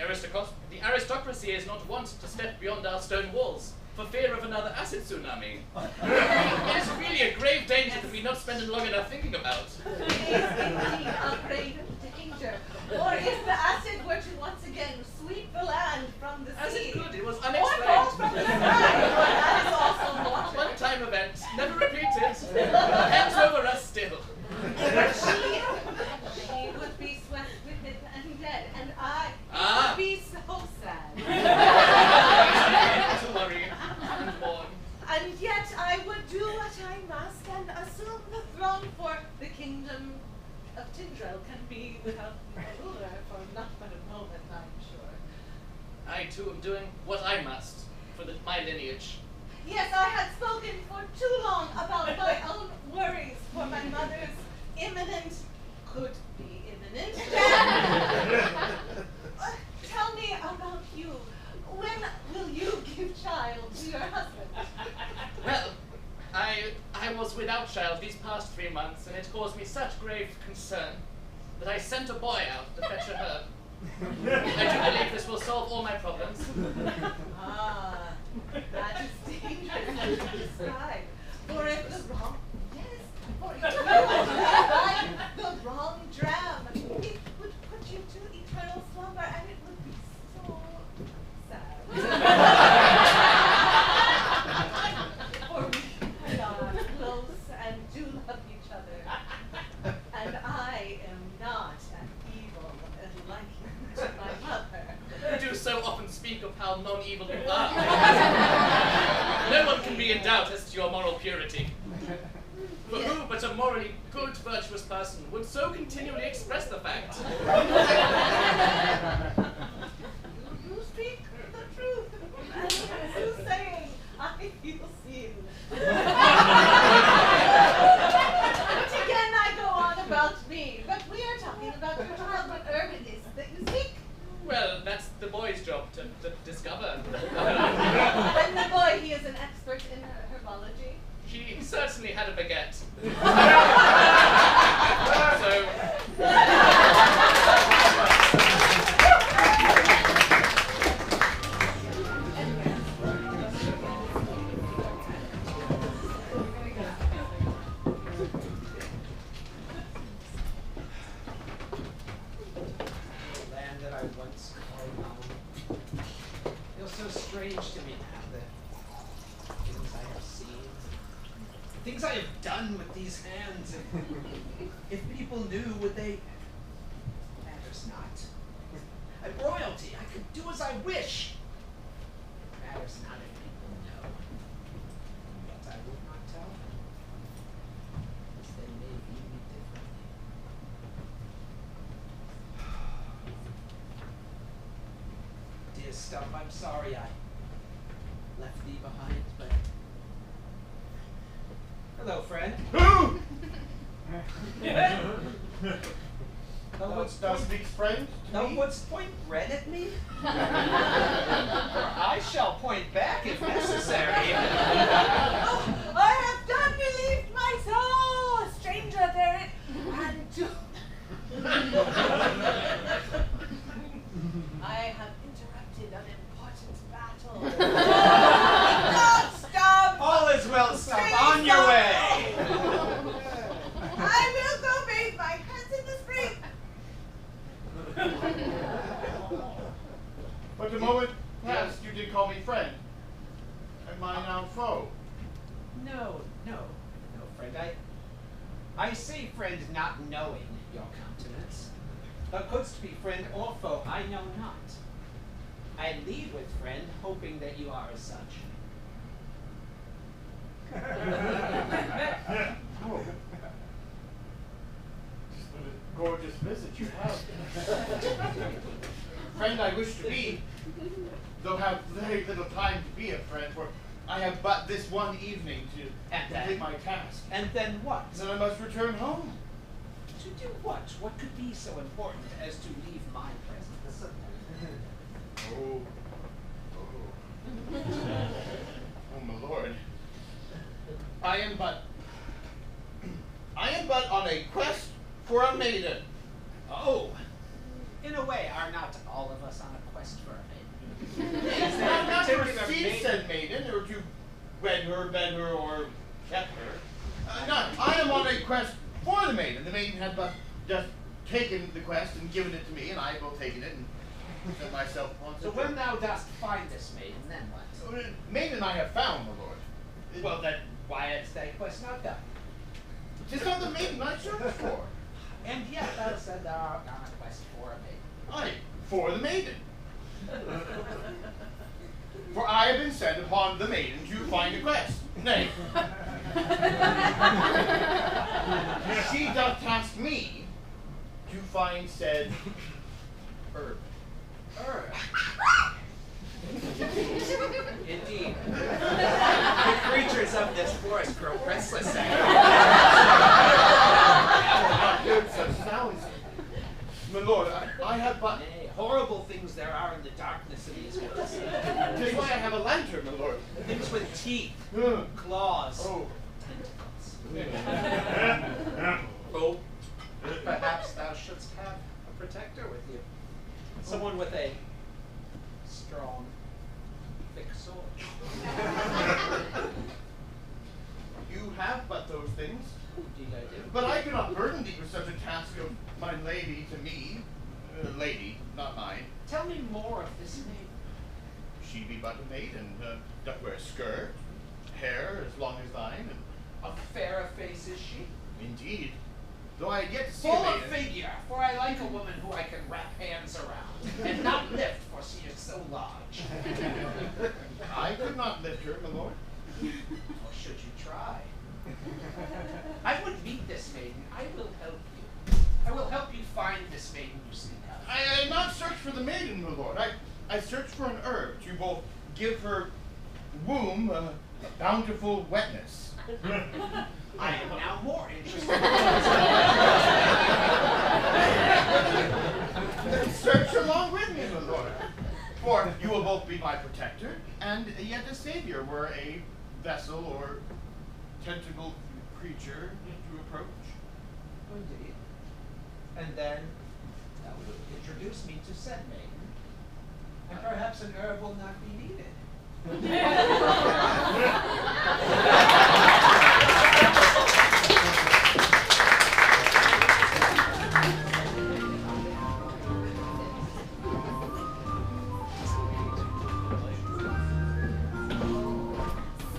aristocracy is not wont to step beyond our stone walls for fear of another acid tsunami. It is really a grave danger that we not spend long enough thinking about. It is indeed a grave danger. Or if the acid were to once again sweep the land from the As sea. it could, it was Or fall unexplained. from the sky. That is also water. One-time event, never repeated. Hands over us still. She would be swept with it and dead, and I Ah. would be so sad. To worry and mourn. And yet I would do what I must and assume the throne, for the kingdom of Tindrell can be without a ruler for not but a moment, I'm sure. I too am doing what I must for my lineage. Yes, I had spoken for too long about my own worries, for my mother's could be imminent. Tell me about you. When will you give child to your husband? Well, I was without child these past 3 months, and it caused me such grave concern that I sent a boy out to fetch a herb. I do believe this will solve all my problems. Ah, that is dangerous to describe. For if the wrong, yes, for if you buy the wrong dram, it would put you to eternal slumber, and it would be so sad. For we are close and do love each other, and I am not an evil and liking to my mother. You do so often speak of how non-evil you are. No one can be in doubt as to your moral purity. For who but a morally good, virtuous virtuous person would so continually express the fact. You speak the truth. And as you saying, I feel seen. But again, I go on about me. But we are talking about your child. What herb it is that you seek. Well, that's the boy's job to discover. And the boy, he is an expert in herbology. She certainly had a baguette. Land that I once called home feels so strange to me now. The things I have seen, the things I have done with these hands. If people knew, would they? Matters not. I'm royalty. I could do as I wish. Matters not if people know. But I would not tell them, as they may view me differently. Dear Stump, I'm sorry I left thee behind, but... Hello, friend. Who? Thou speaks French? Thou wouldst point bread at me? I shall point back if necessary. Oh, I have done relieved my soul, a stranger there, and to... I have interrupted an important battle. Stop! All is well, Stump. On your way. I will go bathe my hands in the spring. But a moment past you did call me friend. Am I now foe? No, friend. I say friend not knowing your countenance. Thou couldst be friend or foe, I know not. I lead with friend, hoping that you are as such. Oh. Just what a gorgeous visit you have. Friend I wish to be, though have very little time to be a friend, for I have but this one evening to complete my task. And then what? Then I must return home. To do what? What could be so important as to leave my presence? Oh, my lord. I am but on a quest for a maiden. Oh, in a way, are not all of us on a quest for a maiden? Not to Particular receive maiden. said maiden, or to wed her, bed her, or kept her. No, I am on a quest for the maiden. The maiden had but just taken the quest and given it to me, and I have both taken it and set myself upon So when thou dost find this maiden, then what? Maiden I have found, my lord. Well, then, why is thy quest not done? 'Tis not the maiden I search for. And yet thou said thou art on a quest for a maiden. Aye, for the maiden. For I have been sent upon the maiden to find a quest. Nay. She doth task me to find said herb. Herb. Indeed. The creatures of this forest grow restless. Not good such sounds. My lord, I have but... Nay, horrible things there are in the darkness of these woods. Tis why I have a lantern, my lord. Things with teeth, Uh, claws, Oh. tentacles. Oh, perhaps thou shouldst have a protector with you. Someone with a strong, thick sword. You have but those things. Indeed I do. But I cannot burden thee with such a task of my lady to me. Lady, not mine. Tell me more of this maiden. She be but a maiden, doth wear a skirt, hair as long as thine, and A fair face is she? indeed, though I had yet to see Full a of maiden. figure, for I like a woman who I can wrap hands around, and not lift, for she is so large. I could not lift her, my lord. Or should you try? I would meet this maiden. I will help lord. I searched for an herb to both give her womb a bountiful wetness. I am now more interested. Then search along with me, my lord. For you will both be my protector, and yet a savior were a vessel or tentacled creature to approach. Indeed. And then that would introduce me to said maiden. And perhaps an herb will not be needed.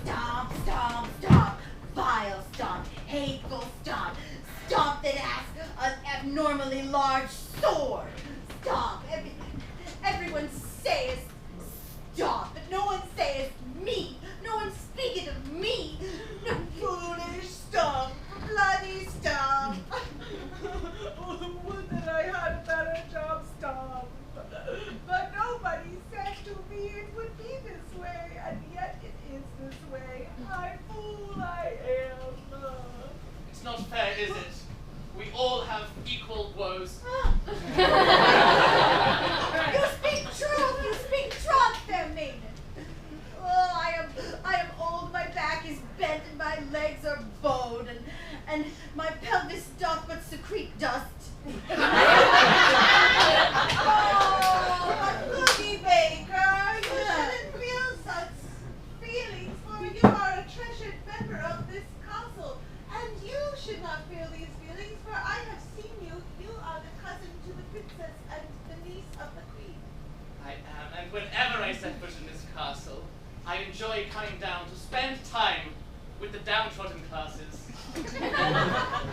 Stomp, stomp, stomp. Vile stomp. Hateful stomp. Stomp that has an abnormally large sword. Stomp. Everyone says stomp, but no one says me. No one speaketh of me. No foolish stomp. Bloody stomp. Oh, would that I had a better job, Stomp. But nobody said to me it would be this way, and yet it is this way. I fool I am. It's not fair, is it? We all have equal woes. You speak truth. You speak truth, fair maiden. Oh, I am old. My back is bent, and my legs are bowed, and my pelvis doth but secrete dust. Oh, but Cookie Baker, you shouldn't feel such feelings, for you are a treasured member of this castle, and you should not feel these feelings, for I have seen you. You are the cousin to the princess and the niece of the queen. I am, and whenever I set foot in this castle, I enjoy coming down to spend time with the downtrodden classes.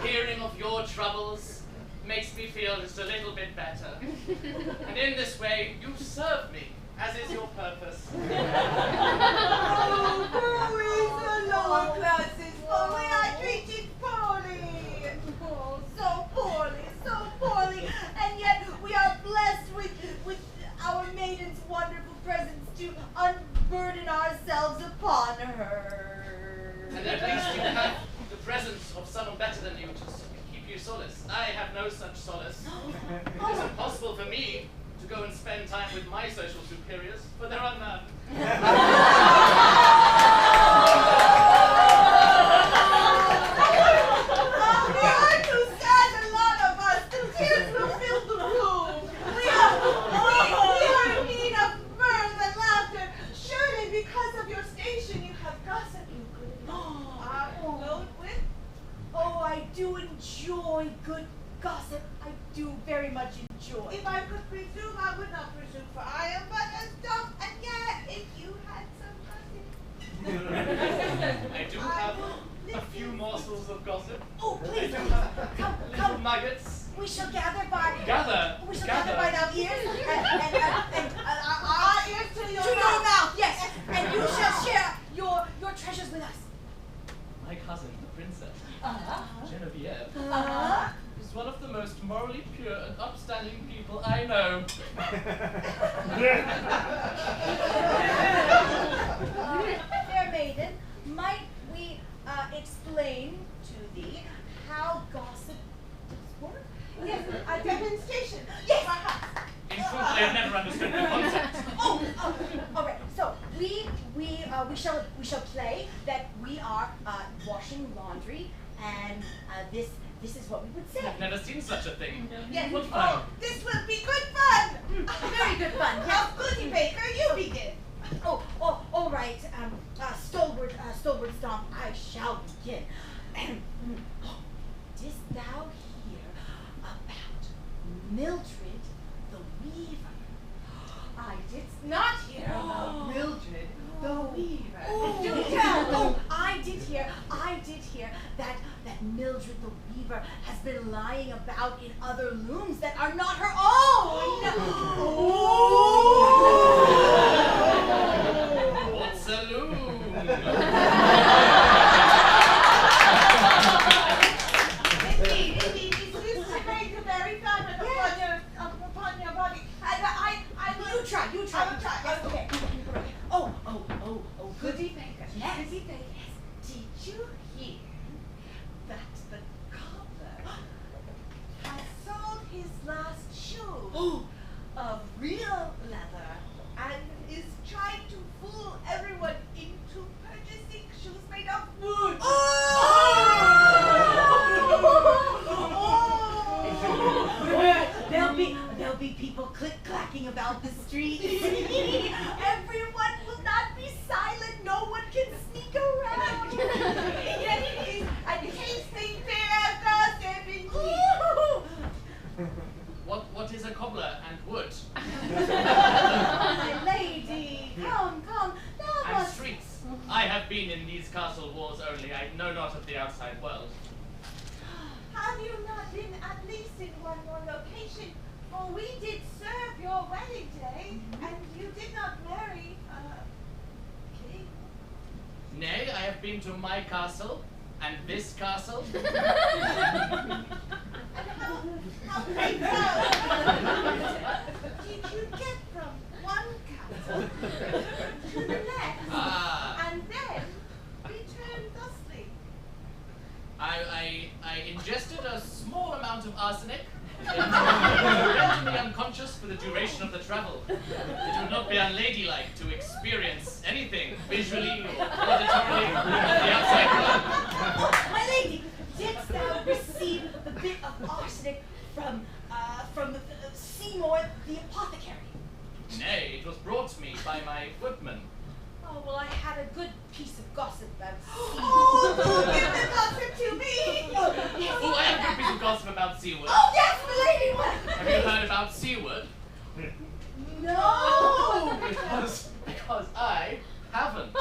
Hearing of your troubles makes me feel just a little bit better. And in this way, you serve me, as is your purpose. Oh, who is the lower classes, for we are treated poorly. Oh, so poorly, and yet we are blessed with our maiden's wonderful presence to unburden ourselves upon her. And at least you have the presence of someone better than you to keep you solace. I have no such solace. It is impossible for me to go and spend time with my social superiors, for there are none. Oh, we are too sad, a lot of us. The tears will fill the room. We are in need of mirth and laughter. Surely because of your station you have gossip, you could load with. Oh, I do enjoy good gossip. I do very much enjoy. If I could presume, I would not presume, for I am but a stump, and yet if you had some gossip. I do have a few morsels of gossip. Oh, I please, do please, have come, little come. nuggets. We shall gather by. Gather. We shall gather by our ears and Our ears to your to your mouth, yes, and you shall share your treasures with us. My cousin, the princess, Uh-huh. Genevieve, Uh-huh. is one of the most morally pure and upstanding people I know. Fair maiden, might we explain to thee how gossip does work? Yes, a demonstration. Yes. Perhaps. In truth, I have never understood the concept. Oh, all right. So we shall play that we are washing laundry, and this is what we would say. I've never seen such a thing. Yes. What fun. Oh, this will be good fun. Very good fun. Yes. Now, Goody Baker, you begin. Oh, all right. Stalwart Stomp, I shall begin. Didst thou hear about Mildred the Weaver? I did not hear about Mildred the Weaver. Do tell. Oh, I did hear that Mildred the Weaver has been lying about in other looms that are not her own. What's a loom? Indeed, this used to make a very fabric upon your body. And I will about the streets. Everyone will not be silent. No one can sneak around. Yes, and tasting beer gossip indeed. What is a cobbler and wood? My lady, come, come. Thou And must. streets. I have been in these castle walls only. I know not of the outside world. Have you not been at least in one more location? For we did serve your wedding day, and you did not marry a king. Nay, I have been to my castle, and this castle. And how great so did you get from one castle to the next, Ah. and then return thusly? I ingested a small amount of arsenic. It rendered me unconscious for the duration of the travel. It would not be unladylike to experience anything visually or auditorily of the outside world. My lady, didst thou receive the bit of arsenic from Seymour the apothecary? Nay, it was brought to me by my footman. Oh, well, I had a good piece of gossip about Seymour. Oh, do give the gossip to me! Oh, I have a good piece of gossip about Seaward. Oh, yes, my lady! Have you heard about Seaward? No! Because I haven't.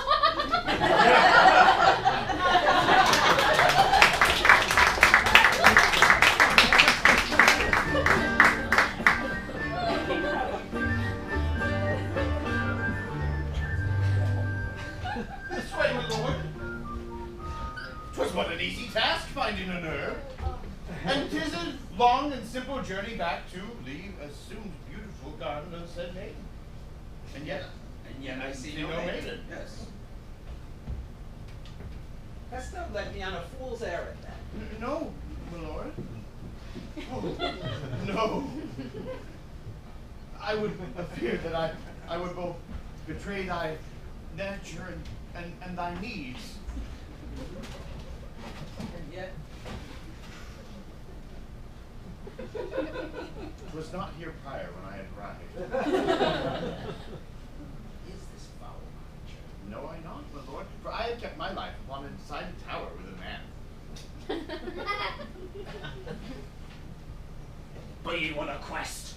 This way, my lord. 'Twas but an easy task finding a nerve. And 'tis a long and simple journey back to leave assumed beautiful garden of said maiden. And yet I see no no maiden. maiden. Yes. Hast thou led me on a fool's errand then? No, my lord. Oh, no. I would fear that I would both betray thy nature and thy needs. And yet, 'Twas not here prior when I had arrived. is this foul creature? Know I not, my lord, for I had kept my life upon inside the tower with a man. But you on a quest.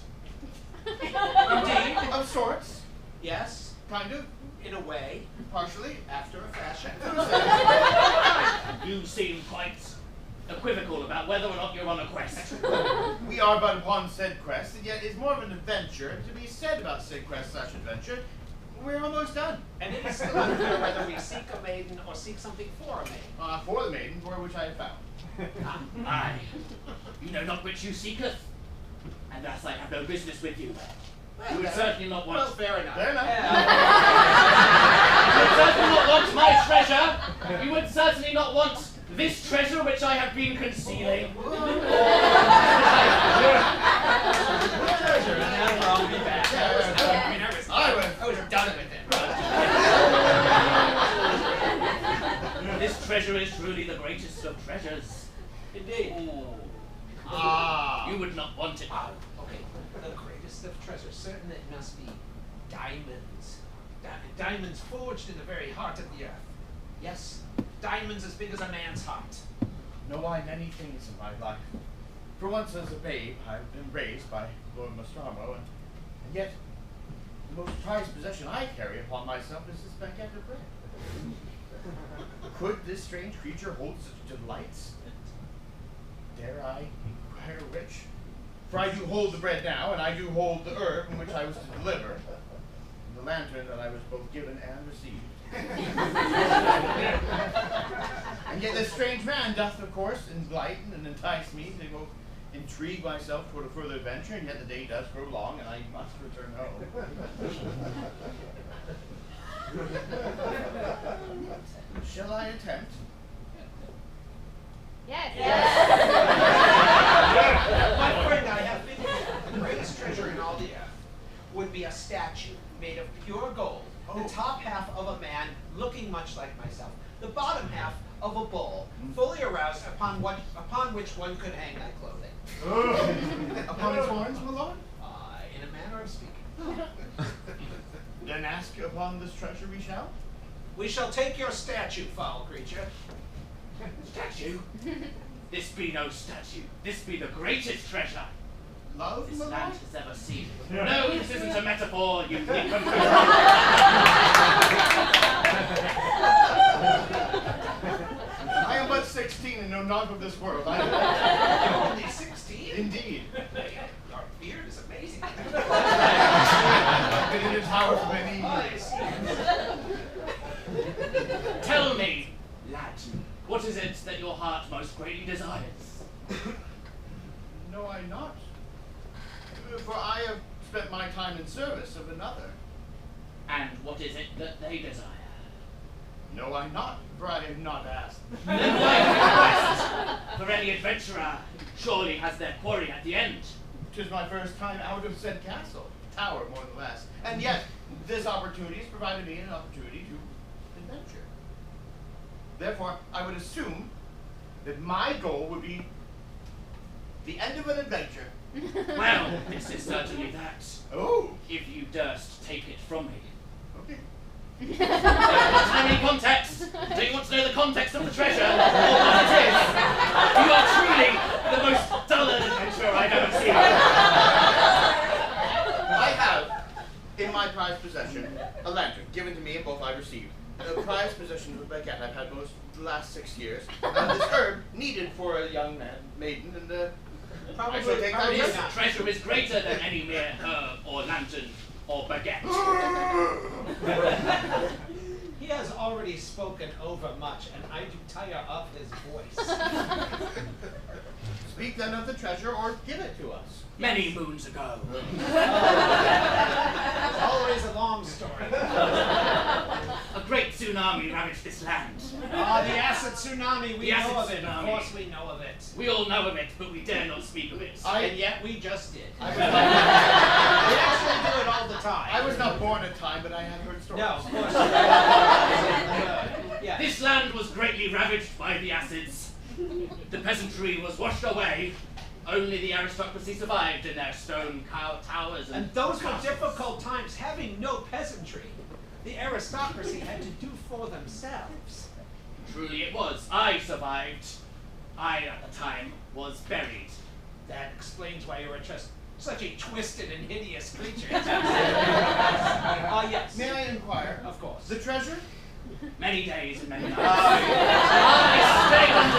Indeed. Of sorts, Yes, kind of, in a way, partially. after a fashion. You seem quite equivocal about whether or not you're on a quest. We are but upon said quest, and yet it's more of an adventure to be said about said quest / adventure. We're almost done. And it is still unclear whether we seek a maiden or seek something for a maiden. For the maiden, for which I have found. Aye. You know not which you seeketh, and thus I have no business with you. You would certainly not want. Well, fair enough. Fair enough. You would certainly not want my treasure. You would certainly not want this treasure which I have been concealing. Treasure, and now I'll be back. I was done with it. This treasure is truly the greatest of treasures. Indeed. Ah. You would not want it. Okay, the greatest of treasures. Certain it must be diamonds. Diamonds forged in the very heart of the earth. Yes, diamonds as big as a man's heart. Know I many things in my life. For once as a babe, I've been raised by Lord Nostromo, and yet the most prized possession I carry upon myself is this baguette of bread. Could this strange creature hold such delights? Dare I inquire which? For I do hold the bread now, and I do hold the herb in which I was to deliver, and the lantern that I was both given and received. And yet this strange man doth, of course, enlighten and entice me to go intrigue myself toward a further adventure, and yet the day does grow long, and I must return home. Shall I attempt? Yes. My friend, I have been the greatest treasure in all the earth would be a statue made of pure gold. The top half of a man looking much like myself. The bottom half of a bull, fully aroused upon which one could hang thy clothing. Upon his horns, my lord? In a manner of speaking. Then ask upon this treasure we shall? We shall take your statue, foul creature. Statue? This be no statue. This be the greatest treasure Love, this my land lord? has ever seen. No, this isn't a metaphor, you nincompoop. I am but 16 and know naught of this world. You're only 16? Indeed. Your beard is amazing. I've been in the tower for many Oh, I years. see. Tell me, lad, what is it that your heart most greatly desires? Know I not. For I have spent my time in service of another. And what is it that they desire? Know I not, for I have not asked. Then why request? For any adventurer surely has their quarry at the end. 'Tis my first time out of said castle, tower more than less. And yet, this opportunity has provided me an opportunity to adventure. Therefore, I would assume that my goal would be the end of an adventure. Well, this is certainly that. Oh, If you durst take it from me. okay. Do you want any context? Do you want to know the context of the treasure? Or what it is? You are truly the most dullard adventurer I've ever seen. I have, in my prized possession, a lantern given to me and both I received. A prized possession of a baguette I've had most the last 6 years. This herb needed for a young maiden, and I shall take that probably This with me. not. treasure is greater than any mere herb or lantern or baguette. He has already spoken overmuch, and I do tire of his voice. Speak then of the treasure, or give it to us. Many moons ago, It's always a long story. a great tsunami ravaged this land. Oh, the acid tsunami, we The acid know of it. Of tsunami. course we know of it. We all know of it, but we dare not speak of it. And yet we just did. I We actually do it all the time. was not born at time, but I have heard stories. No, of course. Yeah. This land was greatly ravaged by the acids. The peasantry was washed away. Only the aristocracy survived in their stone towers And those were castles. difficult times. Having no peasantry, the aristocracy had to do for themselves. Truly it was. I survived. I, at the time, was buried. That explains why you were just such a twisted and hideous creature. Ah, yes. May I inquire? Of course. The treasure? Many days and many nights. Ah, I stayed under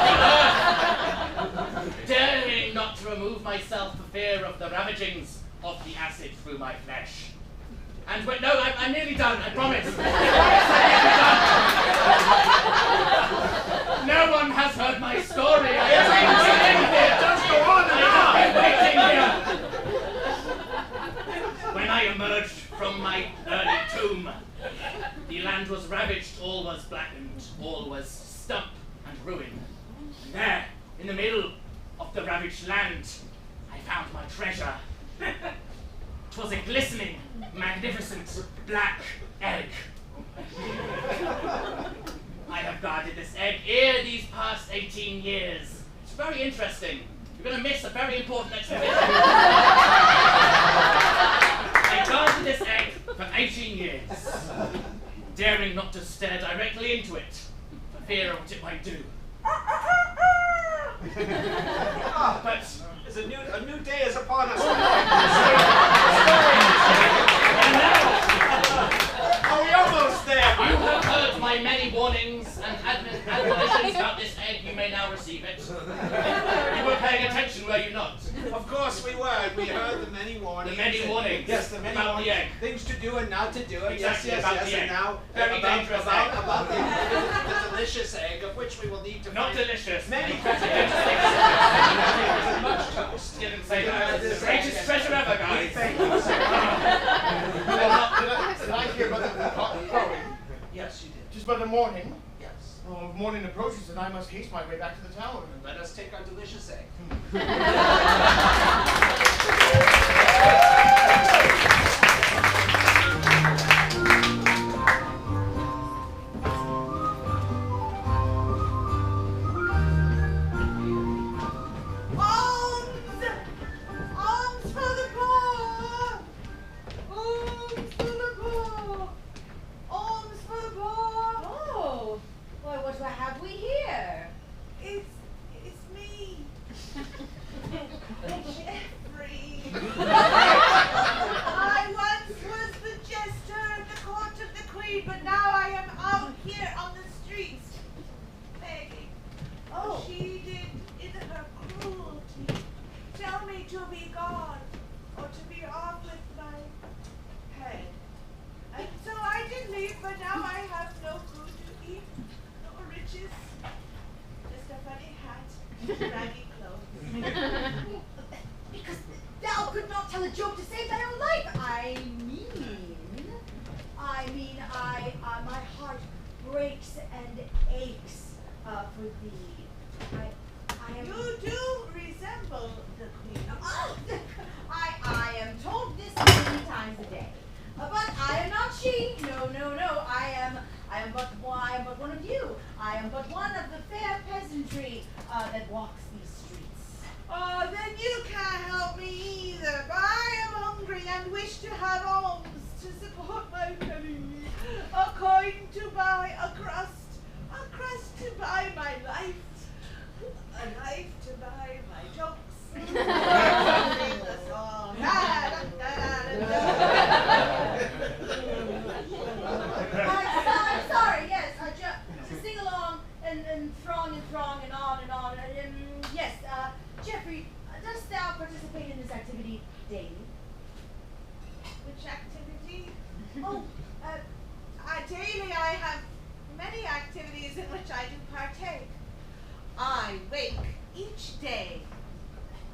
the earth, daring not to remove myself for fear of the ravagings of the acid through my flesh. And when, no, I'm nearly done, I promise. I promise I'm nearly done. No one has heard my story. I have been waiting here. Just go on and I have been waiting here. When I emerged from my early tomb, the land was ravaged, all was blackened, all was stump and ruin. And there, in the middle of the ravaged land, I found my treasure. 'Twas a glistening, magnificent black egg. I have guarded this egg ere these past 18 years. It's very interesting. You're going to miss a very important exhibition. I guarded this egg for 18 years, daring not to stare directly into it for fear of what it might do. But It's a new day is upon us. and now, Are we almost there? you have heard my many warnings and admonitions about this egg. You may now receive it. You were paying attention, were you not? Of course we were. We heard the many warnings. The many warnings Yes, the many about the warnings. egg. Things to do and not to do. And Exactly, yes, about yes, the and egg. now Very dangerous egg. about the delicious egg of which we will need to Not find delicious. many Interesting. and much toast. Didn't say that. It's the greatest treasure ever, guys. Thank you, sir. Did I hear about the cock crowing? Yes, you did. Just by the morning. Yes. Oh, morning approaches, and I must haste my way back to the tower. Let us take our delicious egg. Alms! Alms for the poor! Ooh, me to be gone, or to be off with my head. And so I did leave, but now I have no food to eat, no riches, just a funny hat, raggy clothes. Because thou could not tell a joke to save thy own life. My heart breaks and aches for thee. I am. You do resemble the queen. I am told this many times a day. But I am not she. No. I am but one of you. I am but one of the fair peasantry that walks these streets. Oh, then you can't help me either. But I am hungry and wish to have alms to support my belly. A coin to buy a crust to buy my life, a life to buy my jokes. Sing the song. I'm sorry, yes, to sing along and throng and on and on. Yes, Jeffrey, dost thou participate in this activity daily? Which activity? Oh, Daily I have many activities in which I do partake. I wake each day,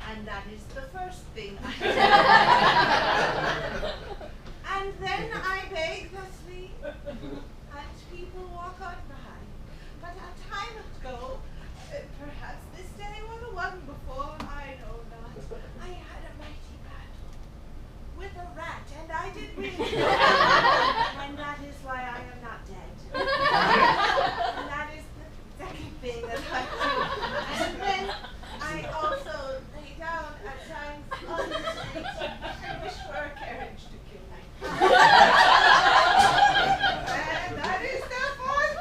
and that is the first thing I do. And then I beg the sleep, and people walk on by. But a time ago, perhaps this day or the one before, I know not, I had a mighty battle with a rat, and I did win. And that is why I am not dead. And that is the second thing that I do. And then I also lay down at times on the street and wish for a carriage to kill me. And that is the fourth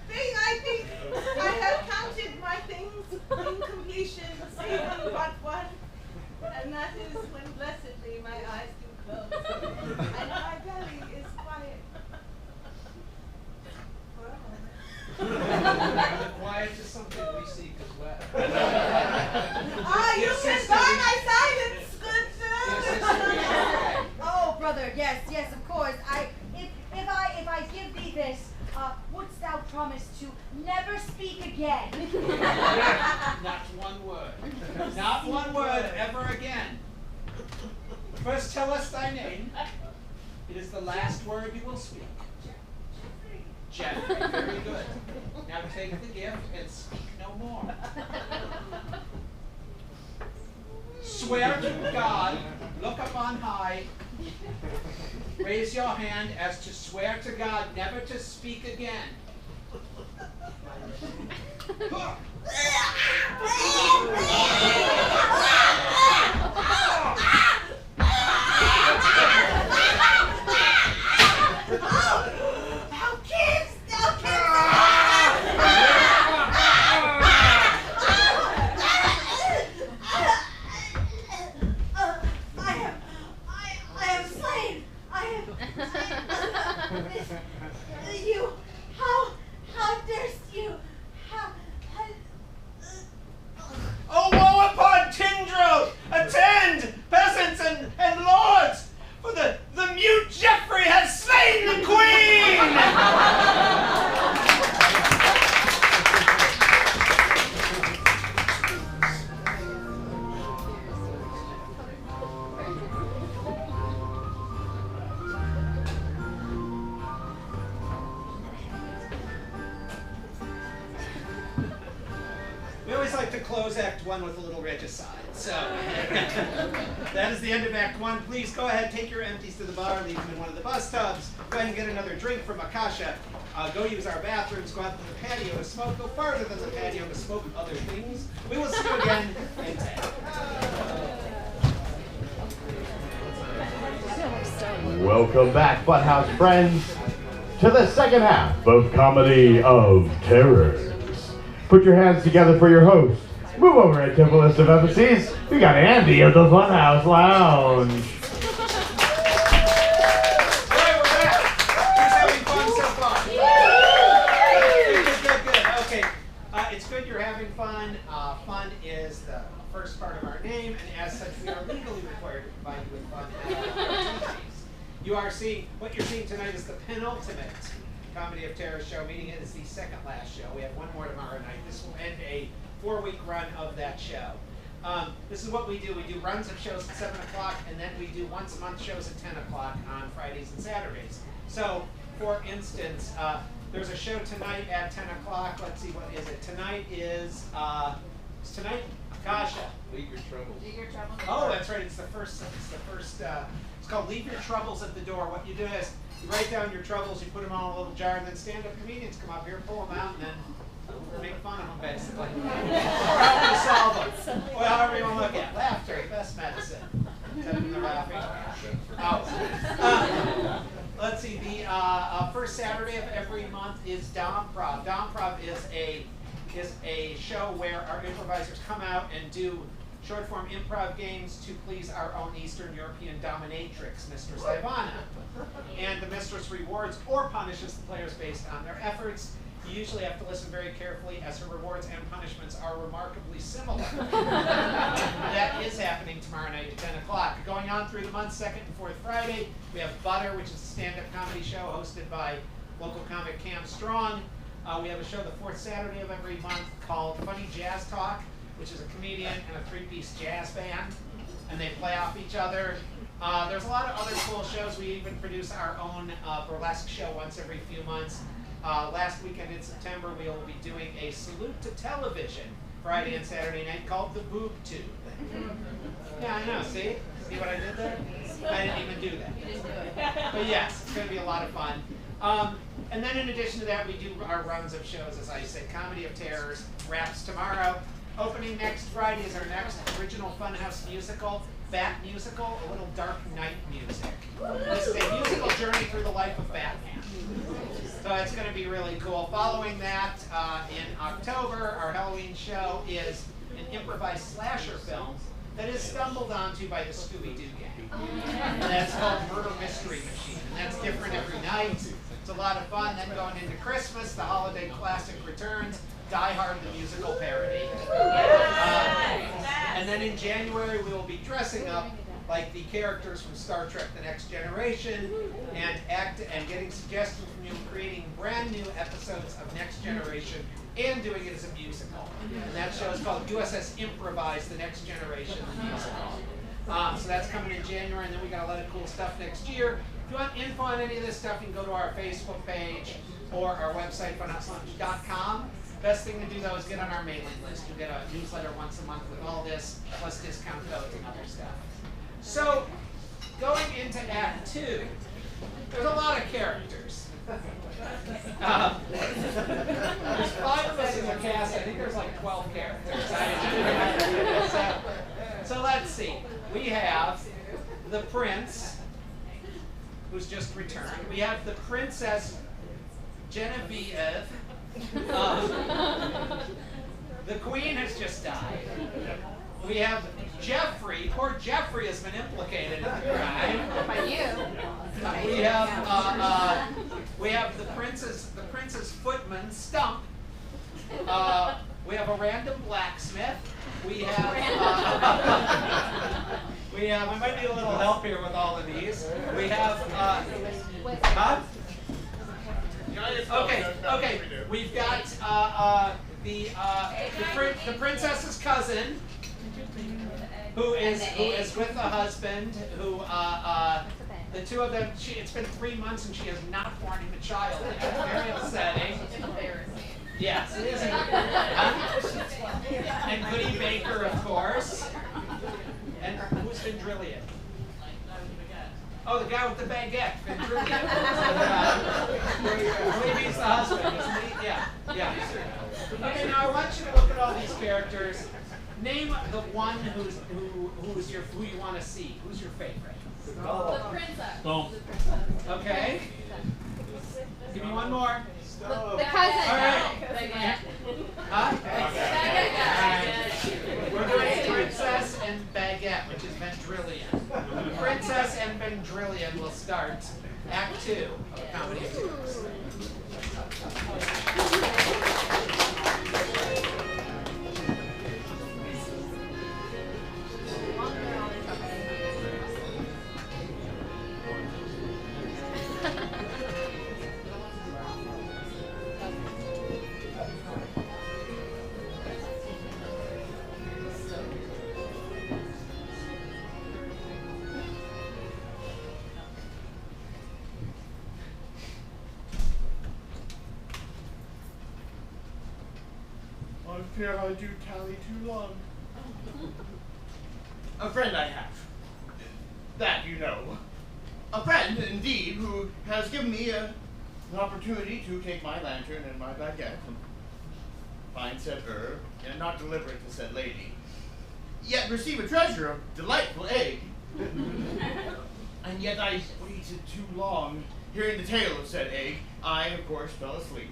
thing I think. I have counted my things in completion, saving but one. And that is when blessedly my eyes do close. And my belly is quiet. For a moment. Quiet is something we seek as well. You can buy my silence, good sir. Oh, brother, yes, of course. If I give thee this, wouldst thou promise to never speak again? Not one word. Not one word ever again. First tell us thy name. It is the last word you will speak. Jeffrey, very good. Now take the gift and speak no more. Swear to God, look up on high, raise your hand as to swear to God never to speak again. How durst you? Oh, woe upon tendrils! Attend, peasants and lords! For the mute Jeffrey has slain the queen! We always like to close Act 1 with a little regicide. So, that is the end of Act 1. Please go ahead, take your empties to the bar, leave them in one of the bus tubs. Go ahead and get another drink from Akasha. Go use our bathrooms, go out to the patio to smoke. Go farther than the patio to smoke other things. We will see you again in 10. Welcome back, Funhouse friends, to the second half of Comedy of Terrors. Put your hands together for your host. Move over at Temple List of Emphases. We got Andy of the Funhouse Lounge. Alright, we're back. Who's having fun so far? Good. Okay. It's good you're having fun. Fun is the first part of our name, and as such, we are legally required to provide you with fun opportunities. What you're seeing tonight is the penultimate Comedy of Terror show, meaning it is the second last show. We have one more tomorrow night. This will end a 4-week run of that show. This is what we do. We do runs of shows at 7 o'clock, and then we do once a month shows at 10 o'clock on Fridays and Saturdays. So, for instance, there's a show tonight at 10 o'clock. Let's see, what is it? Tonight is Akasha. Leave your troubles. Do your trouble. Oh, that's right. It's it's called Leave Your Troubles at the Door. What you do is you write down your troubles, you put them all in a little jar, and then stand-up comedians come up here, pull them out, and then make fun of them, basically. Or help you solve them. Or however you want to look at it. Laughter, best medicine. Except when they're laughing. Oh. Let's see. The first Saturday of every month is Domprov. Domprov is a show where our improvisers come out and do short-form improv games to please our own Eastern European dominatrix, Mistress Ivana. And the mistress rewards or punishes the players based on their efforts. You usually have to listen very carefully as her rewards and punishments are remarkably similar. That is happening tomorrow night at 10 o'clock. Going on through the month, second and fourth Friday, we have Butter, which is a stand-up comedy show hosted by local comic Cam Strong. We have a show the fourth Saturday of every month called Funny Jazz Talk, which is a comedian and a 3-piece jazz band, and they play off each other. There's a lot of other cool shows. We even produce our own burlesque show once every few months. Last weekend in September, we will be doing a salute to television Friday and Saturday night called the Boob Tube. Yeah, I know. See what I did there? I didn't even do that. But yes, it's going to be a lot of fun. And then in addition to that, we do our runs of shows, as I said. Comedy of Terrors wraps tomorrow. Opening next Friday is our next original Funhouse musical, Bat Musical, A Little Dark Night Music. This is a musical journey through the life of Batman. So it's going to be really cool. Following that, in October, our Halloween show is an improvised slasher film that is stumbled onto by the Scooby-Doo gang. And that's called Murder Mystery Machine. And that's different every night. It's a lot of fun. Then going into Christmas, the holiday classic returns, Die Hard the musical parody. And then in January, we will be dressing up like the characters from Star Trek The Next Generation and getting suggestions from you, creating brand new episodes of Next Generation and doing it as a musical. And that show is called USS Improvise The Next Generation, the musical. So that's coming in January, and then we got a lot of cool stuff next year. If you want info on any of this stuff, you can go to our Facebook page or our website, funhouselunch.com. Best thing to do, though, is get on our mailing list. You'll get a newsletter once a month with all this, plus discount codes and other stuff. So, going into Act 2, there's a lot of characters. There's 5 of us in the cast. I think there's like 12 characters. So let's see. We have the prince, who's just returned. We have the Princess Genevieve. The Queen has just died. We have Jeffrey. Poor Jeffrey has been implicated in the crime. By you. We have the prince's footman Stump. We have a random blacksmith. We have. I might need a little help here with all of these. We have. Huh? Okay. We've got the princess's cousin, who is with a husband. Who the two of them. It's been 3 months and she has not born him a child. It's very upsetting. Yes, it is. And Goody Baker, of course. And who's Vendrillion? Oh, the guy with the baguette, Vendrillion. I believe he's the husband, isn't he? Yeah. Okay, now I want you to look at all these characters. Name the one who you want to see. Who's your favorite? The princess. Boom. Okay. Give me one more. The cousin. All right. Huh? We're doing Princess and Baguette, which is Vendrillion. Princess and Vendrillion will start Act 2 of the Comedy of Terrors. fear I do tally too long. A friend I have. That you know. A friend, indeed, who has given me an opportunity to take my lantern and my baguette and find said herb, and not deliver it to said lady, yet receive a treasure of delightful egg. And yet I waited too long, hearing the tale of said egg. I, of course, fell asleep.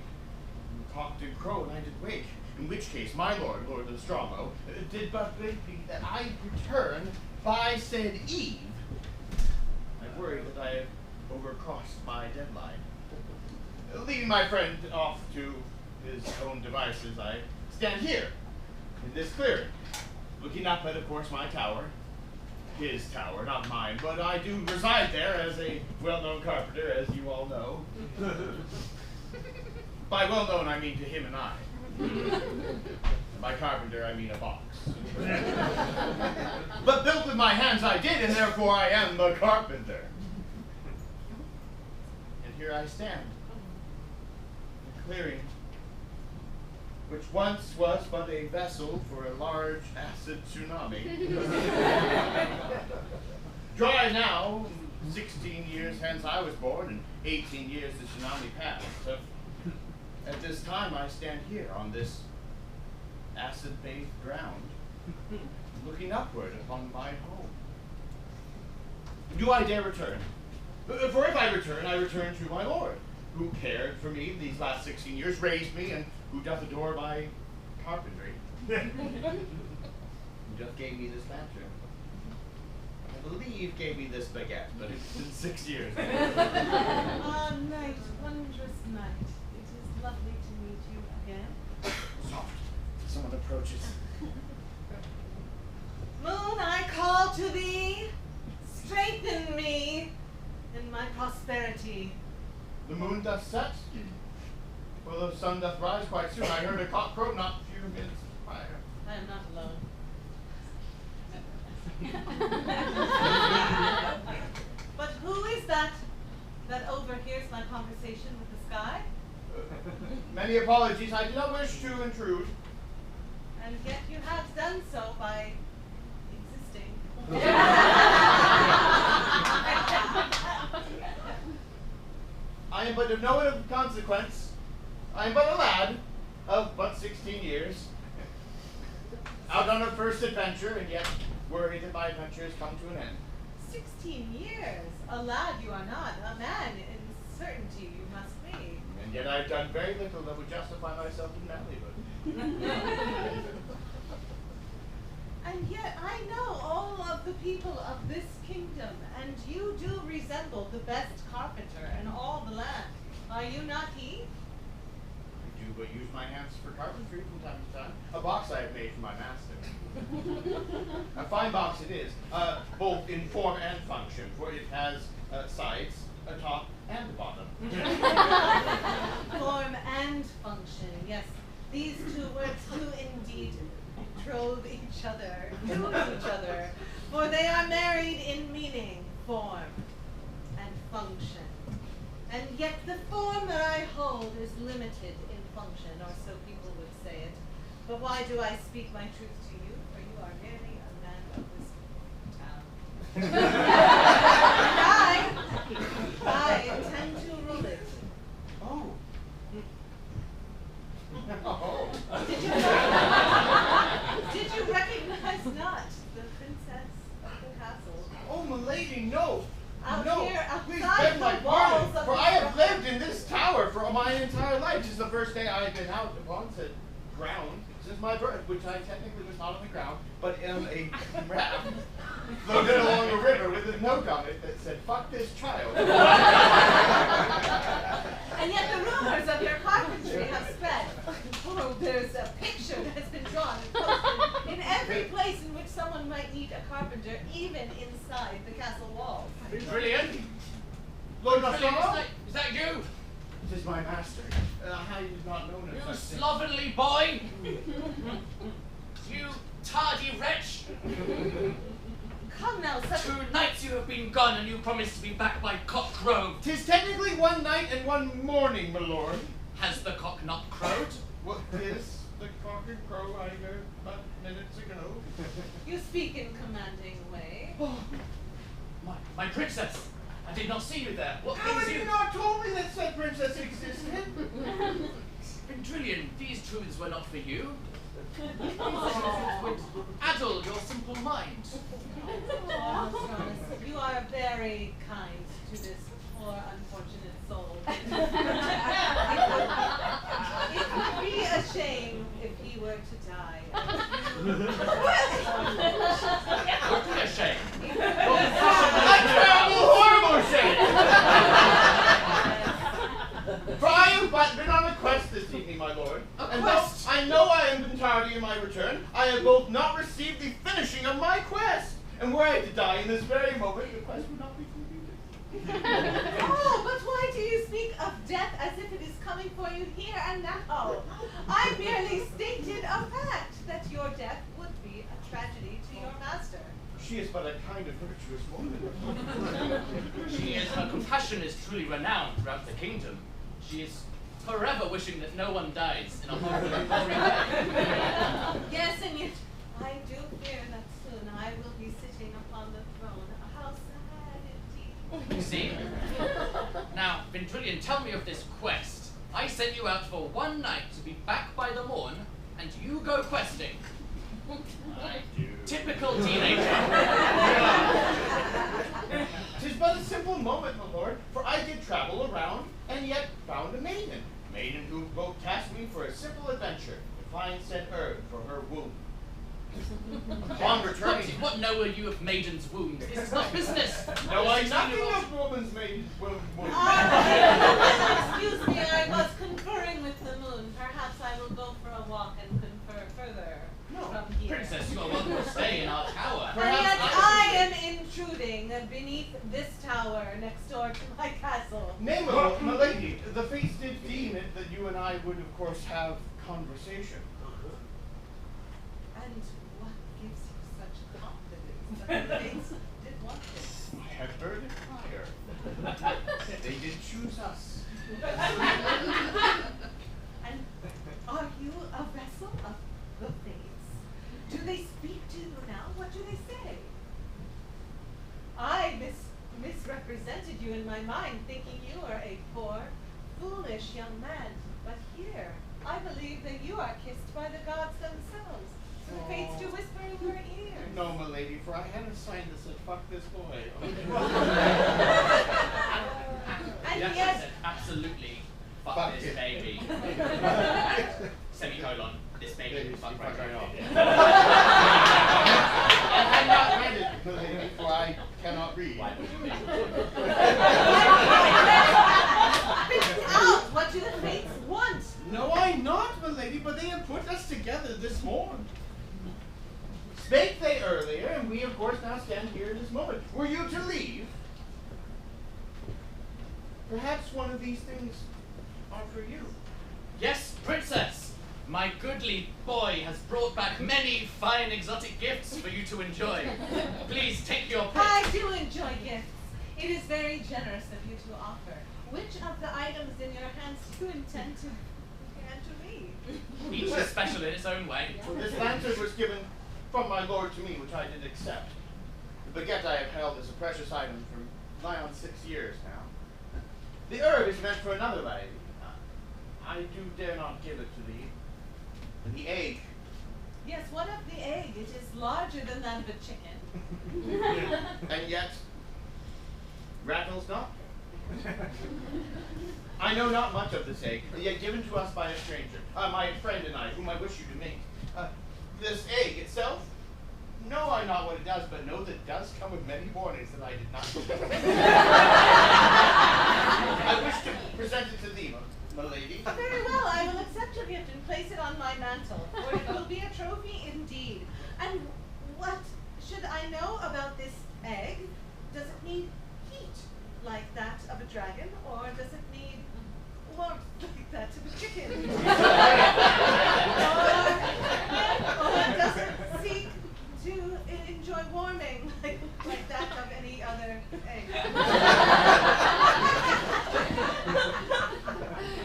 And the cock did crow, and I did wake. In which case, my lord, Lord of the Strongo, did but bid me that I return by said eve. I worry that I have overcrossed my deadline. Leading my friend off to his own devices, I stand here, in this clearing, looking up at, of course, my tower. His tower, not mine, but I do reside there as a well-known carpenter, as you all know. By well-known, I mean to him and I. By carpenter, I mean a box. But built with my hands I did, and therefore I am the carpenter. And here I stand, in a clearing, which once was but a vessel for a large acid tsunami. Dry now, 16 years hence I was born, and 18 years the tsunami passed. So, at this time I stand here on this acid-bathed ground, looking upward upon my home. Do I dare return? For if I return to my lord, who cared for me these last 16 years, raised me, and who doth adore my carpentry, who doth gave me this lantern. I believe gave me this baguette, but it's been 6 years. Ah, night, wondrous night. It is lovely to meet you again. Soft. Someone approaches. Moon, I call to thee. Strengthen me in my prosperity. The moon doth set, for the sun doth rise quite soon. I heard a cock crow not a few minutes prior. I am not alone. But who is that overhears my conversation with the sky? Many apologies. I do not wish to intrude. And yet you have done so by existing. I am but of no consequence. I am but a lad of but 16 years, out on a first adventure, and yet worried that my adventure has come to an end. 16 years. A lad you are not. A man in certainty you must be. And yet I've done very little that would justify myself in manlyhood. And yet I know all of the people of this kingdom, and you do resemble the best carpenter in all the land. Are you not he? I do but use my hands for carpentry from time to time. A box I have made for my master. A fine box it is, both in form and function, for it has sides, a top, and a bottom. Form and function, yes. These two words do indeed betroth each other to each other, for they are married in meaning, form, and function. And yet the form that I hold is limited in function, or so people would say it. But why do I speak my truth to you? For you are merely a man of this town. And I intend to rule it. Oh. Did you recognize not the princess of the castle? Oh, milady, no. Out no, here, please outside beg my the walls pardon, of for the I have structure. lived in this tower for my entire life. This is the first day I have been out upon said ground since my birth, which I technically was not on the ground, but in a raft floated along a river with a note on it that said, "Fuck this child." And yet the rumors of your carpentry have spread. Oh, there's a picture that has been drawn and posted in every place in which someone might need a carpenter, even inside the castle walls. Brilliant. Lord Brilliant. Nostromo? Is that you? It is my master. I did not know You such thing. slovenly boy! You tardy wretch! Come now, such 2 nights you have been gone, and you promised to be back by cock crow. 'Tis technically one night and one morning, my lord. Has the cock not crowed? What is the cock talking crow I heard about minutes ago. You speak in commanding way. Oh, my princess! I did not see you there. What How brings had you? you not told me that said princess existed? Vendrillion, these truths were not for you. Addle your simple mind. You are very kind to this poor unfortunate soul. It would be a shame if he were to die. Would be a shame. A terrible, horrible shame! For I have but been on a quest this evening, my lord. And though quest? I know I have been tardy in my return, I have both not received the finishing of my quest. And were I to die in this very moment, the quest would not be completed. Oh, but why do you speak of death as if it is coming for you here and now? I merely stated a fact that your death would be a tragedy to your master. She is but a kind of virtuous woman. Her compassion is truly renowned throughout the kingdom. She is forever wishing that no one dies in a horrible way. Yes, and yet I do fear that soon I will be sitting upon the throne. How sad indeed. You see? Now, Vendrillion, tell me of this quest. I sent you out for one night to be back by the morn, and you go questing. I do. Typical teenager. 'Tis but a simple moment, my lord, for I did travel around, and yet found a maiden who both tasked me for a simple adventure, to find said herb for her womb. Upon returning, What know you of maiden's wound? This is not business. know I nothing of woman's maiden womb. Excuse me, I was conferring with the moon. Perhaps I will go for a walk and confer further from here. Princess, you are welcome to stay in our tower. And yet I am intruding beneath this tower next door to my castle. Nay, my lady, the fates did deem it that you and I would, of course, have conversation. And what gives you such confidence that the fates did want this? I have heard it prior. They did choose us. And are you a vessel of the fates? Do they speak to you now? What do they say? I misrepresented you in my mind, thinking you were a poor, foolish young man. But here, I believe that you are kissed by the gods themselves. So the fates do whisper in your ears. No, my lady, for I had a sign that said, fuck this boy. And Yes, I yet, said absolutely fuck Fuck this it. baby. Semicolon. This baby. Fuck right off. I had not read it, my lady, for I cannot read. Why would you be? spit out! What do the fates want? No, I not, my lady, but they have put us together this morn. Spake they earlier, and we of course now stand here in this moment. Were you to leave, perhaps one of these things are for you. Yes, princess! My goodly boy has brought back many fine exotic gifts for you to enjoy. Please take your pick. I do enjoy gifts. It is very generous of you to offer. Which of the items in your hands do you intend to hand to me? Each is special in its own way. This lantern was given from my lord to me, which I did accept. The baguette I have held as a precious item for nigh on 6 years now. The herb is meant for another lady. I do dare not give it to thee. And the egg. Yes, what of the egg? It is larger than that of a chicken. And yet, rattles not. I know not much of this egg, yet given to us by a stranger, my friend and I, whom I wish you to meet. This egg itself, know I not what it does, but know that it does come with many warnings that I did not. I wish to present it to thee, my lady. Very well, I will accept your gift and place it on my mantle, for it will be a trophy indeed. And what should I know about this egg? Does it need heat like that of a dragon, or does it need warmth like that of a chicken? or does it seek to enjoy warming like that of any other egg?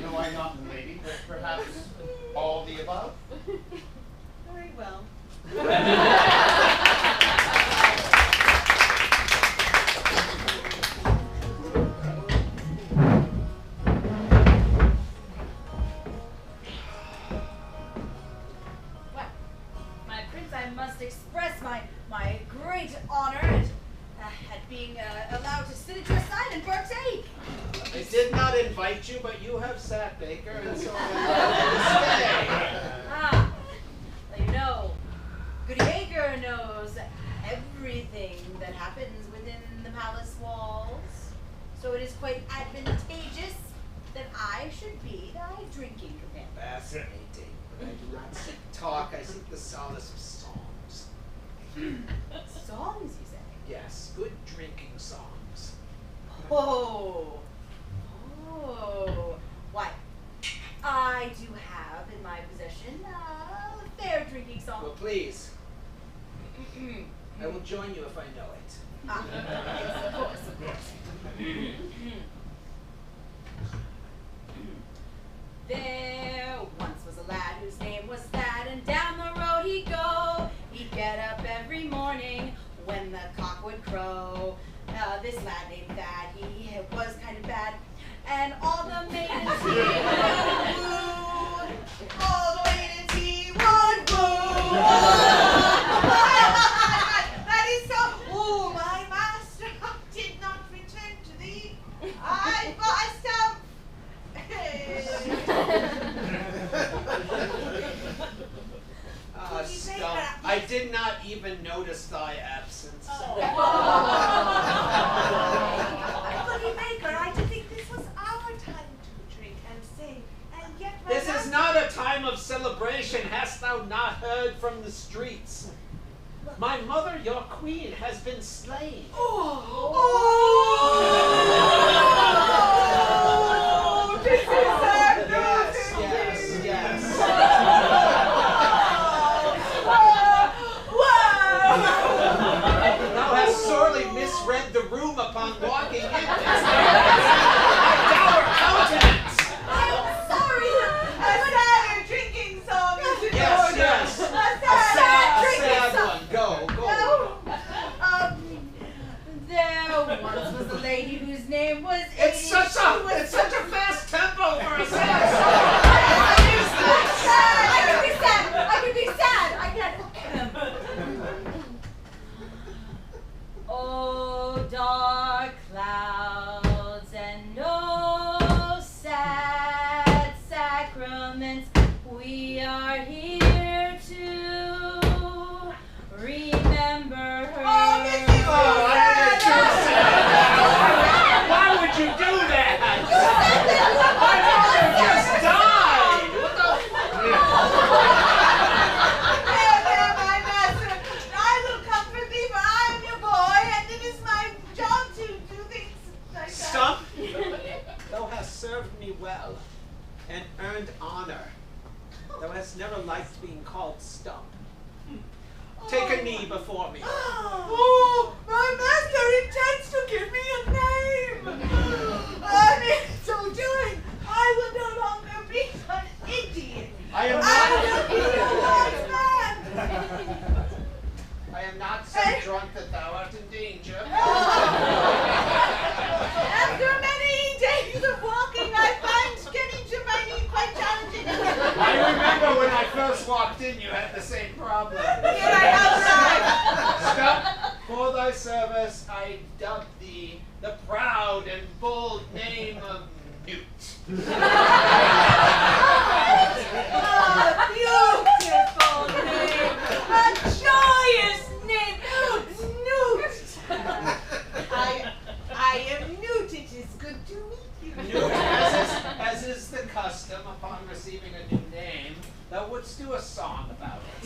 No, I not, my lady, but perhaps all the above. at being allowed to sit at your side and partake. I did not invite you, but you have sat, Baker, and so I'm allowed to stay. Ah, well, you know, Goody Baker knows everything that happens within the palace walls. So it is quite advantageous that I should be thy drinking companion. Fascinating. But I do not seek talk, I seek the solace of songs. Songs, you say? Yes, good drinking songs. Oh. Why, I do have in my possession a fair drinking song. Well, please. I will join you if I know it. Yes, of course. There once was a lad whose name was Thad, and down the road he'd go. He'd get up every morning when the cock would crow. This lad named Thad, he was kind of bad, and all the maidens he would woo. All the maidens he would woo. That is so. Oh, my master did not return to thee. I buy stump. Stump. I did not even notice thy absence. Goody Baker, I did think this was our time to drink and sing, and yet my This is master- not a time of celebration. Hast thou not heard from the streets? My mother, your queen, has been slain. Oh, this is our Yes. Thou hast sorely misread the room upon walking in this. My dour countenance. I'm sorry. A sad drinking song is in order. Yes. A A sad drinking sad song. one. Go. There once was a lady whose name was It's Amy. such a fast tempo for a sad song. I can be sad. I can. Oh, dark clouds and no sad sacraments. We are here to remember her. Oh, this is Oh, I think it's too sad. Why would you do that? My mother just died. What There, my master. I will comfort thee, for I am your boy, and it is my job to do things like that. Stump, thou hast served me well and earned honor. Thou hast never liked being called Stump. Take a knee before me. Oh, my master intends to give me a name. And in so doing, I will no longer be an Indian. I am I will be a not. wise man. I am not so drunk that thou art in danger. After many days of walking, I find getting to my knee quite challenging. I remember when I first walked in, you had the same problem. Here I have Stump, for thy service, I dub thee the proud and bold name of Newt. a beautiful name, a joyous name, Newt. I am Newt. It is good to meet you. Newt, as is the custom upon receiving a new name, thou wouldst do a song about it.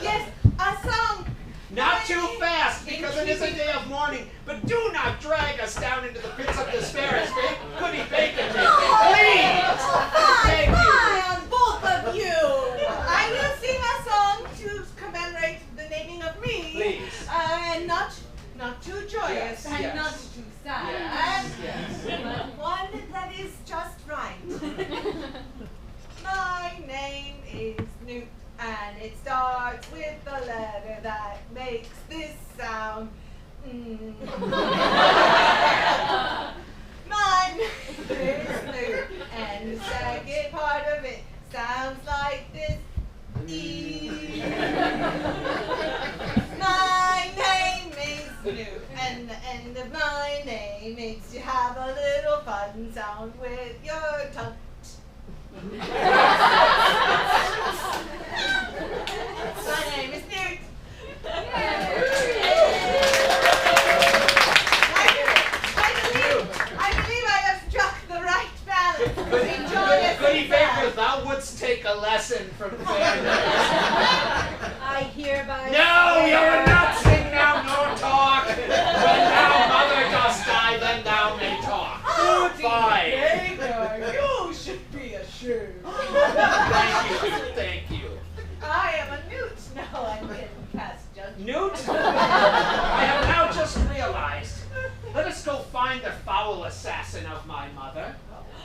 Yes, a song. Not too fast, because it is a day of mourning, but do not drag us down into the pits of despair as Goody Bacon did. Please! Thank you. Fine, both of you. I will sing a song to commemorate the naming of me. Please. And not too joyous Yes, and yes. not too sad. Yes. But one that is just right. My name is Newt, and it starts with the letter that makes this sound. My name is Newt, and the second part of it sounds like this. E. My name Newt, and the end of my name makes you have a little fun sound with your tongue. My name is Newt. I believe I have struck the right balance between joyous Goody and sad. Baker, thou wouldst take a lesson from fairness. I hereby No, you swear- will not sing now nor talk. When thou mother dost die, then thou may talk. Fine. Baker, you should be ashamed. Thank you. I am a newt. No, I'm getting past judgment. Newt, I have now just realized. Let us go find the foul assassin of my mother,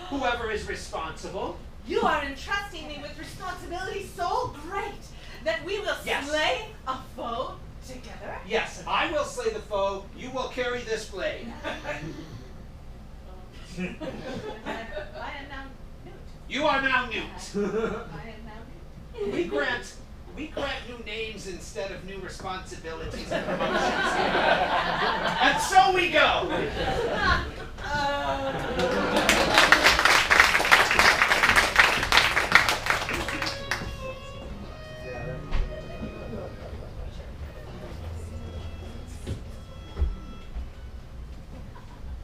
whoever is responsible. You are entrusting me with responsibility so great that we will Yes. slay a foe together. Yes, I will slay the foe. You will carry this blade. I am now newt. You are now Newt. I am now newt. We grant new names instead of new responsibilities and promotions here. And so we go.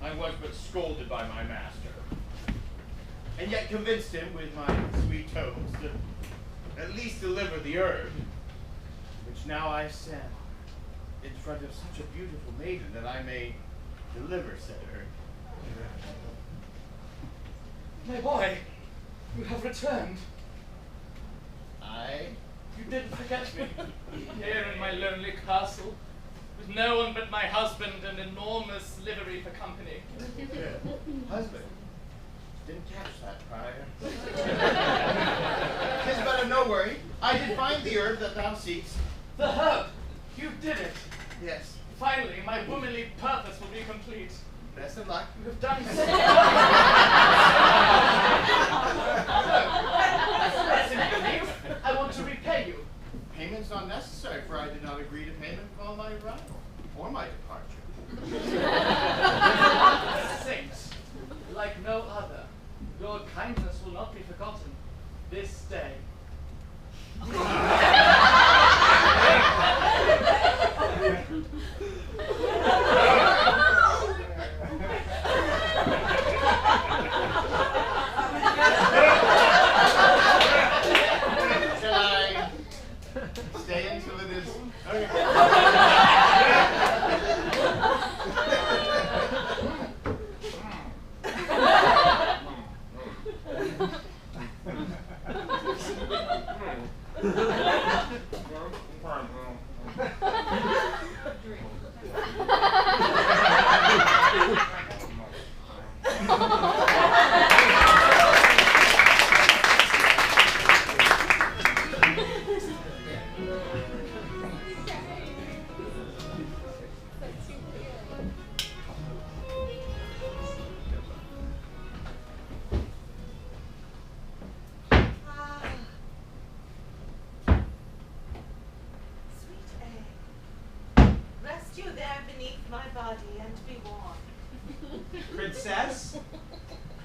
I was but scolded by my master, and yet convinced him with my sweet tones to at least deliver the herb, which now I stand in front of such a beautiful maiden that I may deliver said herb. My boy, you have returned. I? You didn't forget me. Here in my lonely castle, with no one but my husband and enormous livery for company. Husband. Didn't catch that prior. 'Tis but of no worry. I did find the herb that thou seekst. The herb! You did it! Yes. Finally, my womanly purpose will be complete. Best of luck. You have done so. As in belief, I want to repay you. Payment's not necessary, for I did not agree to payment upon my arrival or my departure. Saints, like no other, your kindness will not be forgotten this day. Shall I stay until it is? Okay. Rest you there beneath my body and be warm. Princess?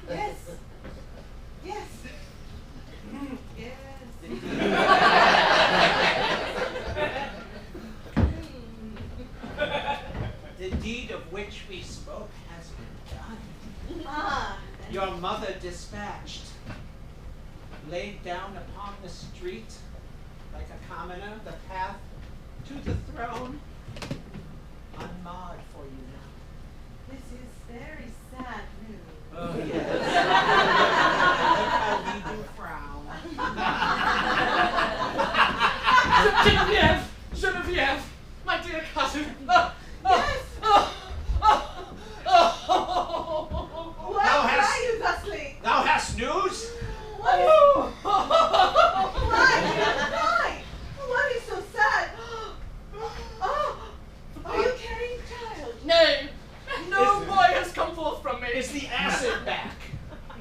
Yes. Yes. Yes. The deed of which we spoke has been done. Ah. Your mother dispatched, laid down upon the street, like a commoner, the path to the throne, unmarred for you now. This is very sad news. Oh, yes. Look how we do frown. Genevieve! Genevieve! My dear cousin! Yes. Why Thou cry hast- you thusly? Thou hast news? What is? Why? Why? What is so sad? Oh, are you carrying child? Nay! No boy has come forth from me! Is the acid back?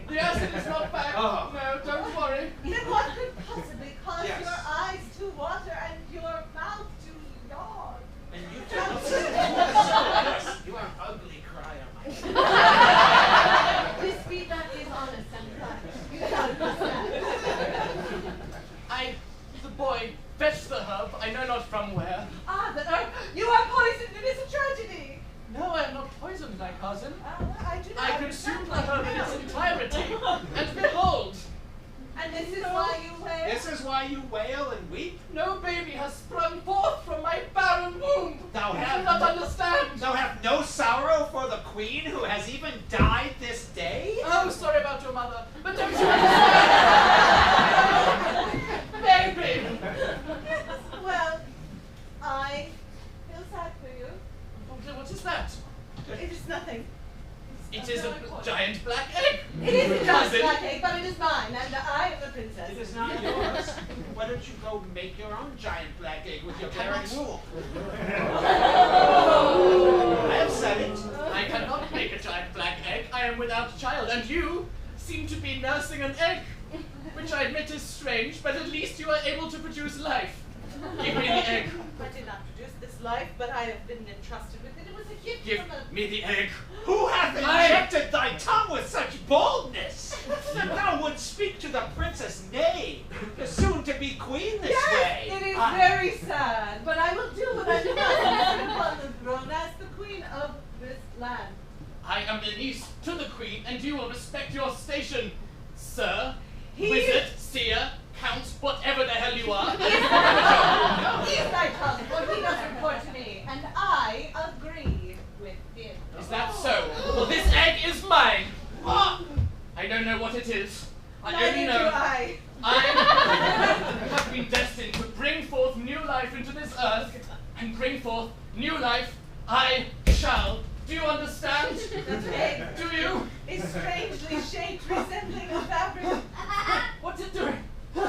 The acid is not back. Oh. No, don't worry. Then what could possibly cause Yes. your eyes to water and your mouth to yawn? And you took queen who has even died this day? Oh, sorry about your mother, but don't you understand? Baby! Well, I feel sad for you. What is that? It is nothing. It is a giant black egg. It isn't just Cousin. black egg, but it is mine, and I am the princess. It is not yours. Why don't you go make your own giant black egg with your bare wool? I have said it. I cannot make a giant black egg. I am without a child, and you seem to be nursing an egg, which I admit is strange, but at least you are able to produce life. Give me the egg. I did not produce this life, but I have been entrusted with it. It was a gift Give from a... me the egg. Who hath injected thy tongue with such boldness that thou wouldst speak to the princess Nay, the soon-to-be queen this way? Yes, it is very sad, but I will do what I must and sit upon the throne as the queen of this land. I am the niece to the queen, and you will respect your station, sir, He- wizard, seer, count, whatever the hell you are. He is my cousin, for he does report to me, and I agree with him. Is that so? Well, this egg is mine. Ah, I don't know what it is. I Neither only do know I. I have been destined to bring forth new life into this earth, and bring forth new life I shall. Do you understand? The egg Do you? is strangely shaped, resembling a fabric. What's it doing? I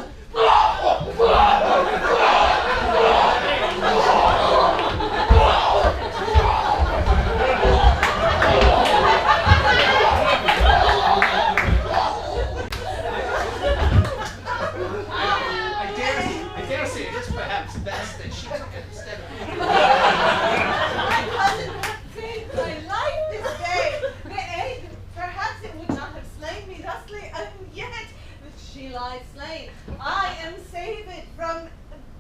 dare say it is perhaps best that she took it instead of me. My cousin had saved my life this day. The egg, perhaps it would not have slain me thusly, and yet she lies slain. I am saved from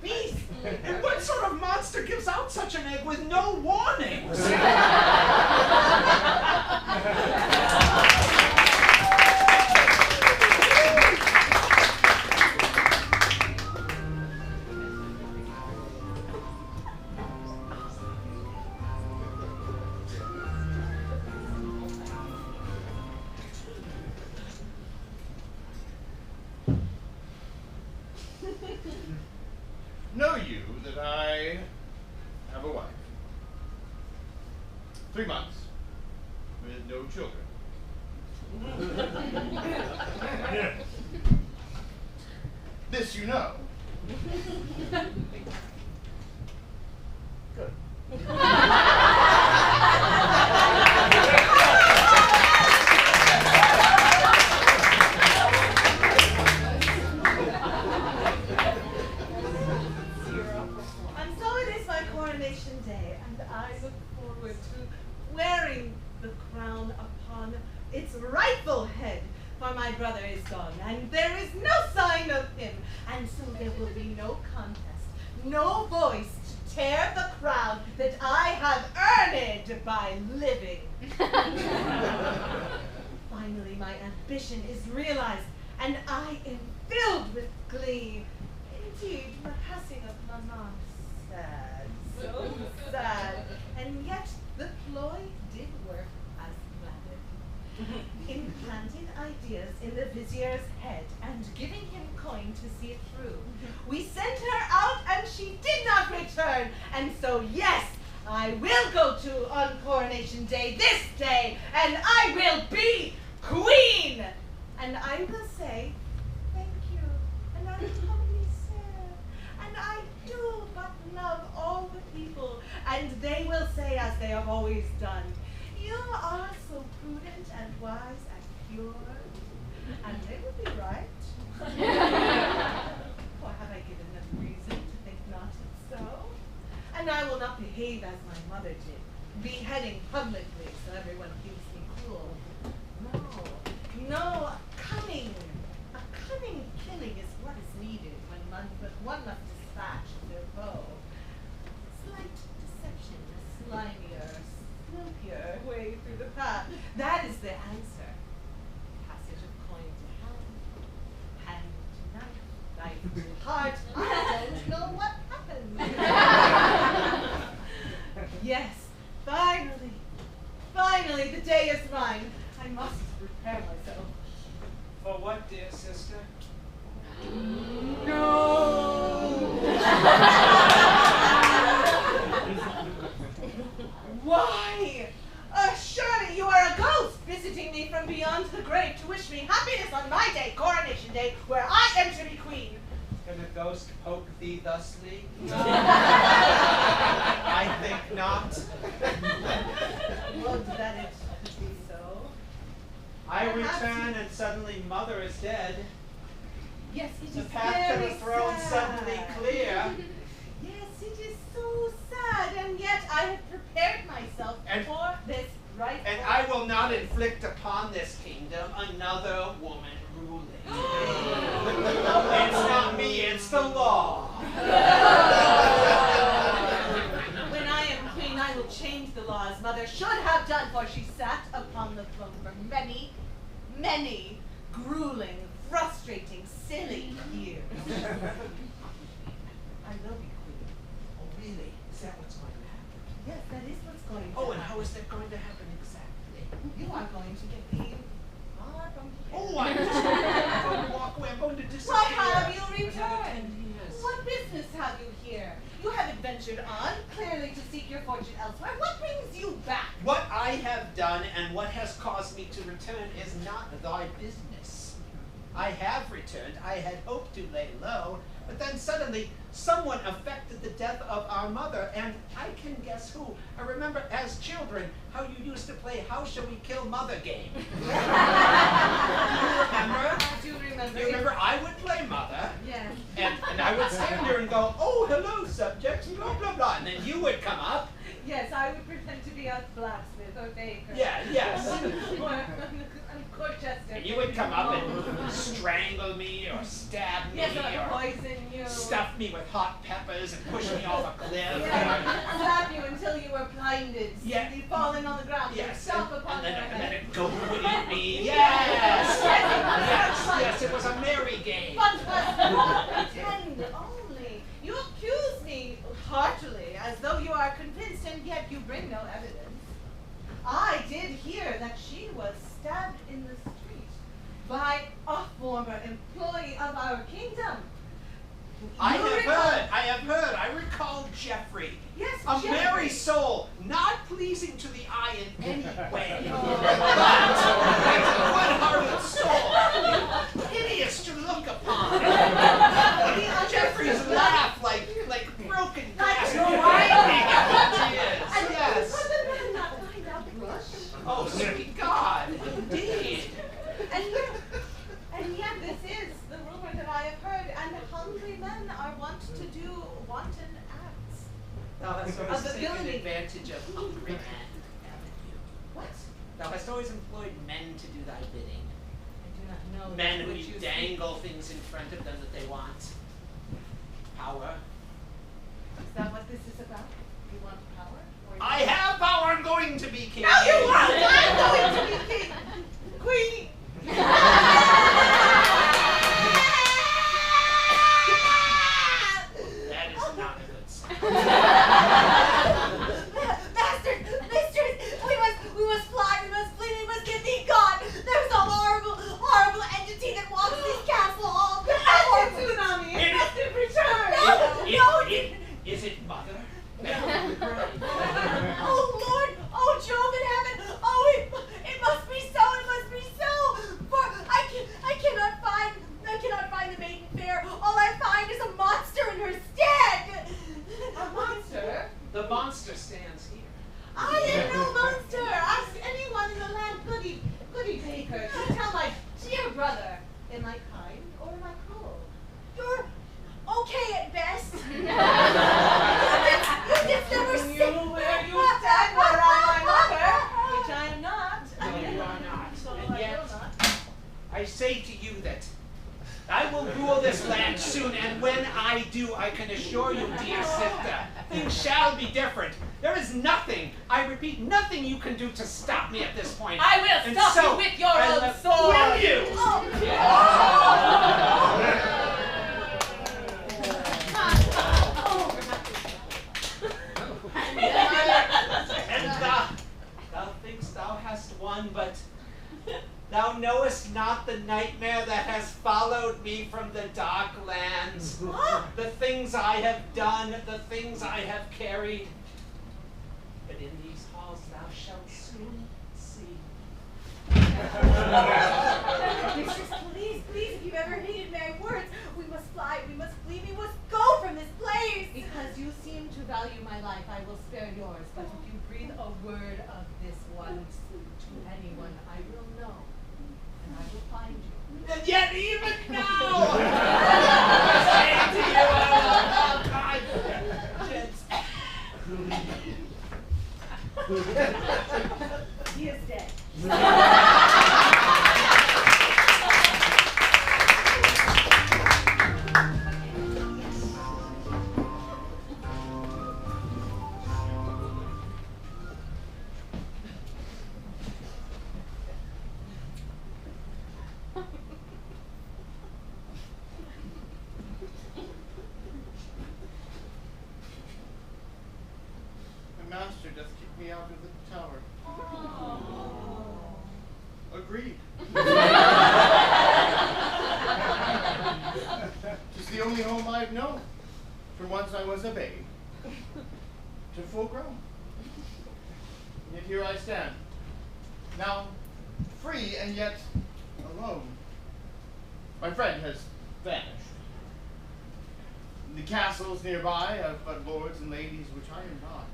beasts. And what sort of monster gives out such an egg with no warnings? Know you that I have a wife? 3 months with no children. This you know. Good. And so it is my coronation day, and I look forward to wearing the crown upon its rightful head. For my brother is gone, and there is no sign of him, and so there will be no contest, no voice to tear the crown that I have earned by living. Finally, my ambition is realized, and I am filled with glee. Indeed, the passing of Mama, sad, so sad, and yet the ploy did work as planned. Implanted ideas in the vizier's head and giving him coin to see it through. We sent her out and she did not return, and so yes, I will go to on coronation day this day, and I will be queen, and I will say thank you, and I will humbly serve, and I do but love all the people, and they will say as they have always done, you are so prudent and wise and pure, and they will be right. Or have I given them reason to think not so? And I will not behave as my mother did, beheading publicly so everyone thinks me cruel. No, a cunning killing is what is needed when one must dispatch their foe. Slight deception, a slimier, snookier way through the path. That is the answer. Passage of coin to hand to knife, knife to heart. I don't know what happened. Yes, finally, Finally, the day is mine. I must prepare myself. For what, dear sister? Why? Surely you are a ghost visiting me from beyond the grave to wish me happiness on my day, coronation day, where I am to be queen. Can a ghost poke thee thusly? I think not. Would that it be so? I Perhaps return and suddenly mother is dead. Yes, it The is path to very the throne sad. suddenly clear. Yes, it is so sad, and yet I have prepared myself And- for this right. And I will not inflict upon this kingdom another woman ruling. It's not me, it's the law. When I am queen, I will change the law as mother should have done, for she sat upon the throne for many, many grueling, frustrating, silly years. I will be queen. Oh, really? Is that what's going to happen? Yes, that is what's going to Oh, and happen. how is that going to happen exactly? You are going to get me far from here. Oh, I'm just going to walk away. I'm going to disappear. Why have you For another 10 returned? years. What business have you here? You have adventured on, clearly to seek your fortune elsewhere. What brings you back? What I have done and what has caused me to return is not thy business. I have returned. I had hoped to lay low, but then suddenly someone affected the death of our mother, and I can guess who. I remember as children how you used to play How Shall We Kill Mother game. Do you remember? I do remember. You remember I would play Mother, Yes. and I would stand there and go, oh, hello, subjects, blah, blah, blah. And then you would come up. Yes, I would pretend to be a blacksmith or baker. Yeah, yes. Or a Corchester. And you would come up and strangle me or stab me Yes, or or poison you. stuff me with hot peppers and push me off a cliff. Yeah, slap you until you were blinded. Yeah. You falling on the ground. Yes, Stomp upon and your then head. a goat would eat me. Yes! Yes, it was a merry game. But pretend only. You accuse me heartily, as though you are convinced, and yet you bring no evidence. I did hear that she was stabbed in the street by a former employee of our kingdom. I You have recall- heard, I recall Jeffrey. Yes, A Jeffrey. merry soul, not pleasing to the eye in any way, Oh. but a good-hearted soul, hideous to look upon. Jeffrey's laugh like broken glass. Like Yes, And yes. would the man not find out blush? Oh, sweet God, indeed. And yet this is the rumor that I have heard, and hungry men are wont to do wanton acts. Thou hast Of always the taken villainy. advantage of hungry men, haven't you? What? Thou hast always employed men to do thy bidding. I do not know. Men that who which you dangle things in front of them that they want. Power. Is that what this is about? You want power? Or I have power, I'm going to be king. No, you won't! I'm going to be king! Queen! That is not a good sign. Masters, mistress, we must fly, we must flee, we must get thee gone. There's a horrible, horrible entity that walks this castle all the time. Tsunami, it must have returned. Is it mother? Oh Lord, oh Jove in heaven, oh it must be so, for I cannot find the maiden fair. All I find is a monster in her stead. A monster? The monster stands here. I am no monster. Ask anyone in the land, goody baker, to tell my dear brother, am I kind or am I cruel? You're okay at best. You just never see where you stand, where I'm my mother. Which I am not. No, you are not. So And I yet, will not. I say to you that I will rule this land soon, and when I do, I can assure you, dear sister, things shall be different. There is nothing, I repeat, nothing you can do to stop me at this point. I will And stop so, you with your I own love- sword. Will you? And thou thinkst last one, but thou knowest not the nightmare that has followed me from the dark lands. The things I have done, the things I have carried. But in these halls thou shalt soon see. Mistress, please, if you've ever hated my words, we must fly, we must flee, we must go from this place. Because you seem to value my life, I will spare yours. But if you breathe a word of this one to anyone, I will know. And I will find you. And yet even now, I say to you, He is dead. My master doth kick me out of the tower. Agreed. 'Tis the only home I've known, from once I was a babe to full grown. Yet here I stand, now free and yet alone. My friend has vanished. The castles nearby have but lords and ladies, which I am not.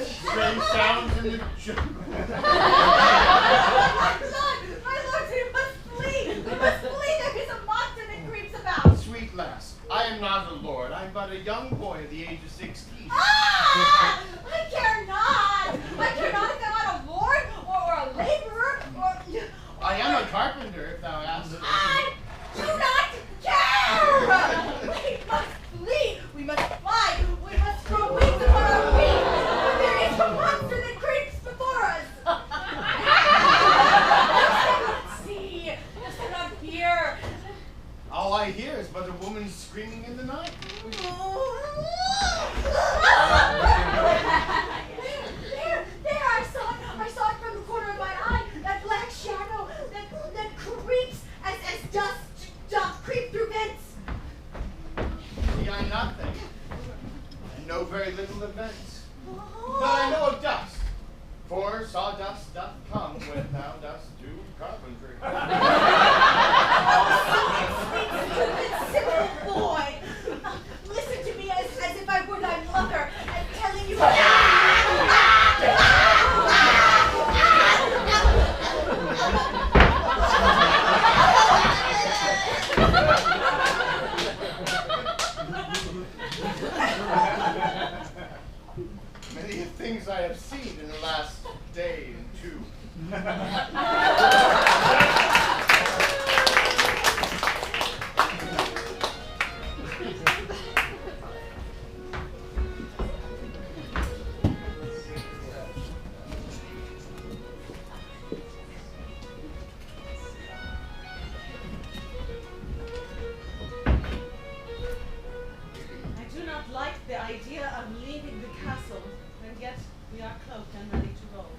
Strange sounds in the jungle. My lords, we must flee! We must flee! There is a monster that creeps about! Sweet lass, I am not a lord. I'm but a young boy of the age of 16. Ah! I care not! I care not if I'm not a lord or a laborer or... I am a carpenter, if thou ask. I do not care! We must flee! We must fly! We must grow wings upon our wings! For there is a monster that creeps before us! You cannot see! You cannot hear! All I hear is but a woman screaming in the night. There, I saw it from the corner of my eye, that black shadow that creeps as dust doth creep through vents. See I nothing, and know very little events. But I know of dust, for sawdust doth come when thou dost do carpentry. Stupid, simple boy! Listen to me as if I were thy mother, and telling you. Many things I have seen in the last day and two. I do not like the idea of leaving the castle, and yet we are cloaked and ready to roll.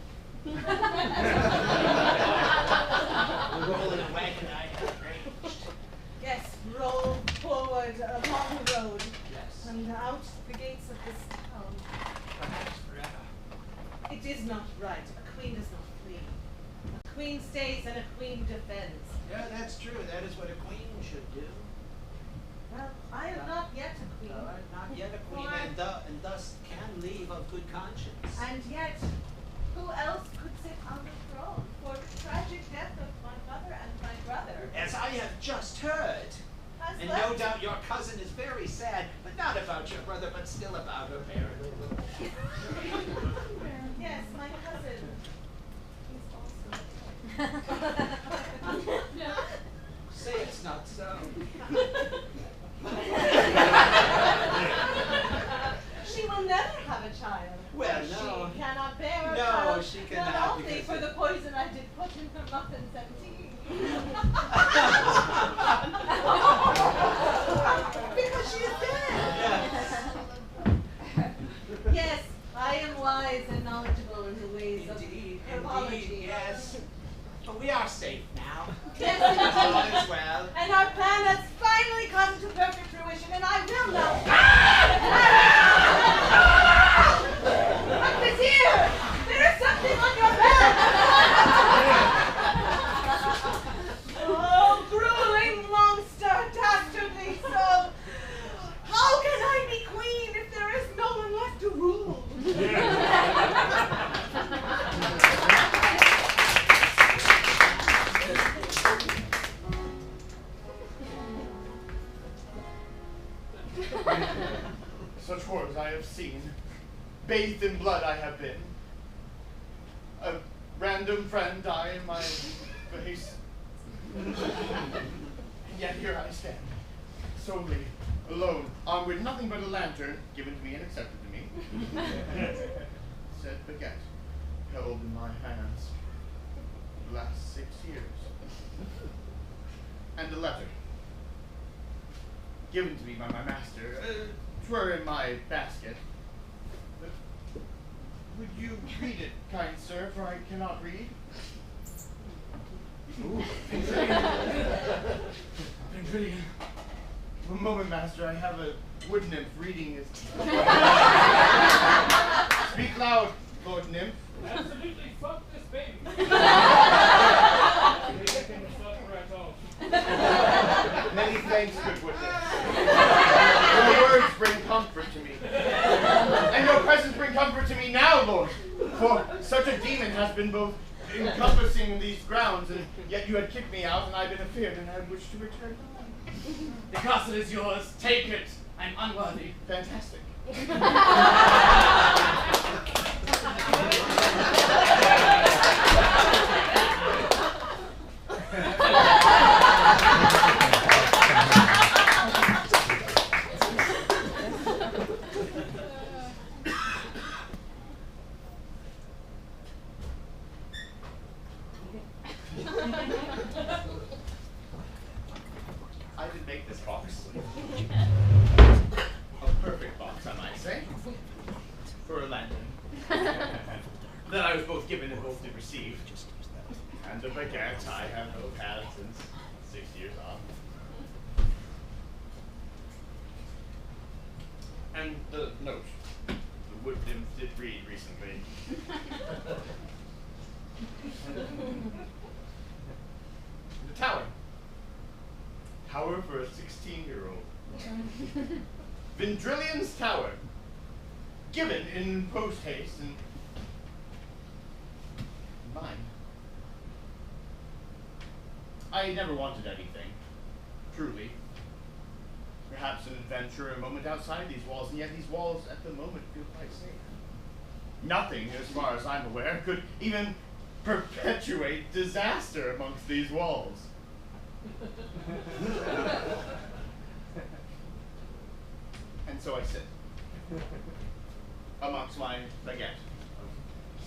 roll in a wagon I have arranged. Yes, roll forward along the road Yes. and out the gates of this town. Perhaps forever. It is not right. A queen does not flee. A queen stays and a queen defends. Yeah, that's true. That is what a queen should do. Well, I am not yet a queen. Thou art not yet a queen, Why? and thus can leave of good conscience. And yet, who else could sit on the throne for the tragic death of my mother and my brother? As I have just heard, Has and left no doubt your cousin is very sad, but not about your brother, but still about her parent. Yes, my cousin. He's also Say it's not so. She will never have a child. Well, For no. She cannot bear a No, child. she cannot Not only because for it- the poison I did put in her muffins and tea. Because she is dead. Yes. Yes, I am such horrors I have seen. Bathed in blood I have been. A random friend die in my face. And yet here I stand, solely, alone, armed with nothing but a lantern, given to me and accepted to me. Said baguette, held in my hands the last 6 years. And a letter, given to me by my master. 'Twere in my basket. But would you read it, kind sir, for I cannot read? Ooh. Benjulian. One moment, master, I have a wood nymph reading it. Speak loud, Lord Nymph. Absolutely fuck this baby. Many thanks, good wood nymph. Your words bring comfort to me. And your presence bring comfort to me now, Lord. For such a demon has been both encompassing these grounds, and yet you had kicked me out, and I've been afeard, and I wished to return home. The castle is yours. Take it. I'm unworthy. Fantastic. I did make this box. A perfect box, I might say, for a lantern. That I was both given and both did receive. And a baguette I have both had since 6 years off. And the note the wood nymph did read recently. The tower. Tower for a 16-year-old. Vendrilion's Tower. Given in post haste and mine. I never wanted anything, truly. Perhaps an adventure, a moment outside these walls, and yet these walls at the moment feel quite safe. Nothing, as far as I'm aware, could even perpetuate disaster amongst these walls. And so I sit amongst my baguette of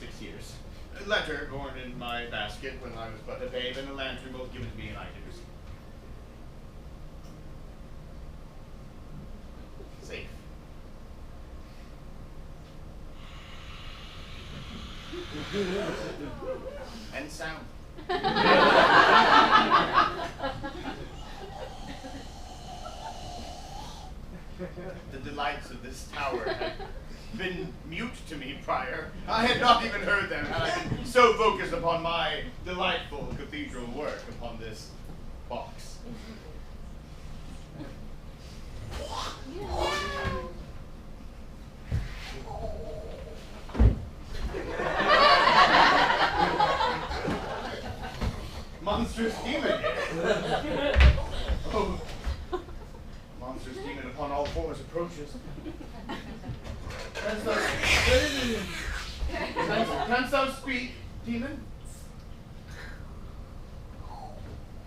6 years. A letter born in my basket when I was but a babe, and a lantern both given to me and I did receive. Safe. And sound. The delights of this tower had been mute to me prior. I had not even heard them, had I been so focused upon my delightful cathedral work upon this box. Monstrous demon! Oh, monstrous demon upon all fours approaches. Canst thou speak, demon?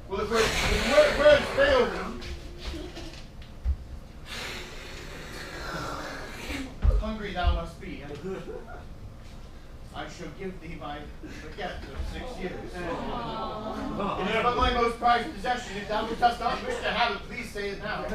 Well, if words fail thee, hungry thou must be, and I shall give thee my baguette of 6 years. It is but my most prized possession. If thou dost not wish to have it, please say it now.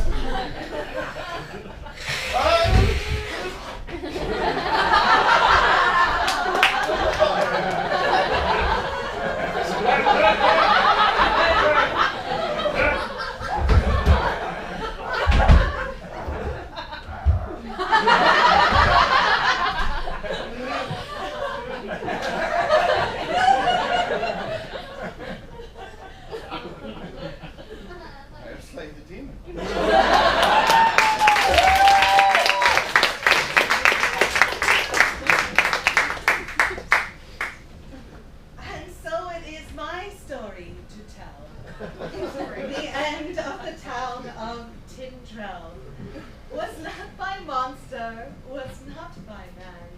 I have slain the demon. And so it is my story to tell. The end of the town of Tindrell was left by monster by man.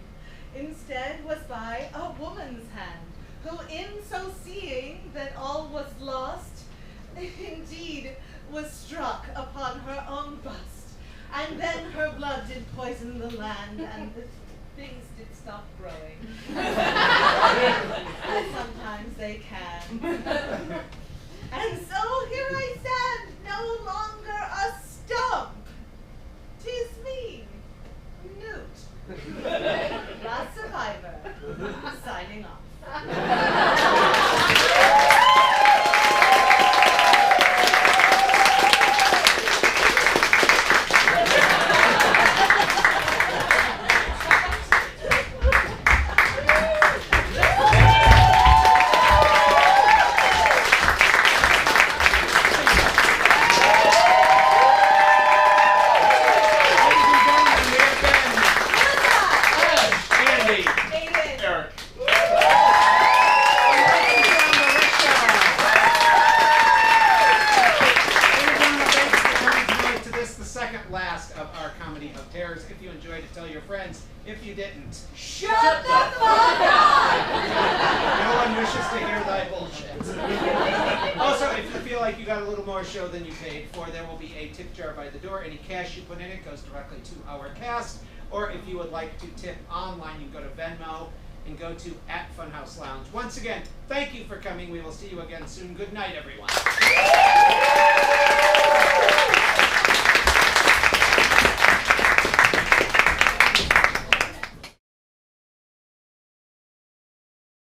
Instead was by a woman's hand, who in so seeing that all was lost, indeed was struck upon her own bust, and then her blood did poison the land, and the things did stop growing. As sometimes they can. And so here I stand, no longer a stump. 'Tis me, Newt, last survivor, signing off. If you didn't, Shut the fuck up! no one wishes to hear thy bullshit. Also, if you feel like you got a little more show than you paid for, there will be a tip jar by the door. Any cash you put in it goes directly to our cast. Or if you would like to tip online, you can go to Venmo and go to @Funhouse Lounge. Once again, thank you for coming. We will see you again soon. Good night, everyone.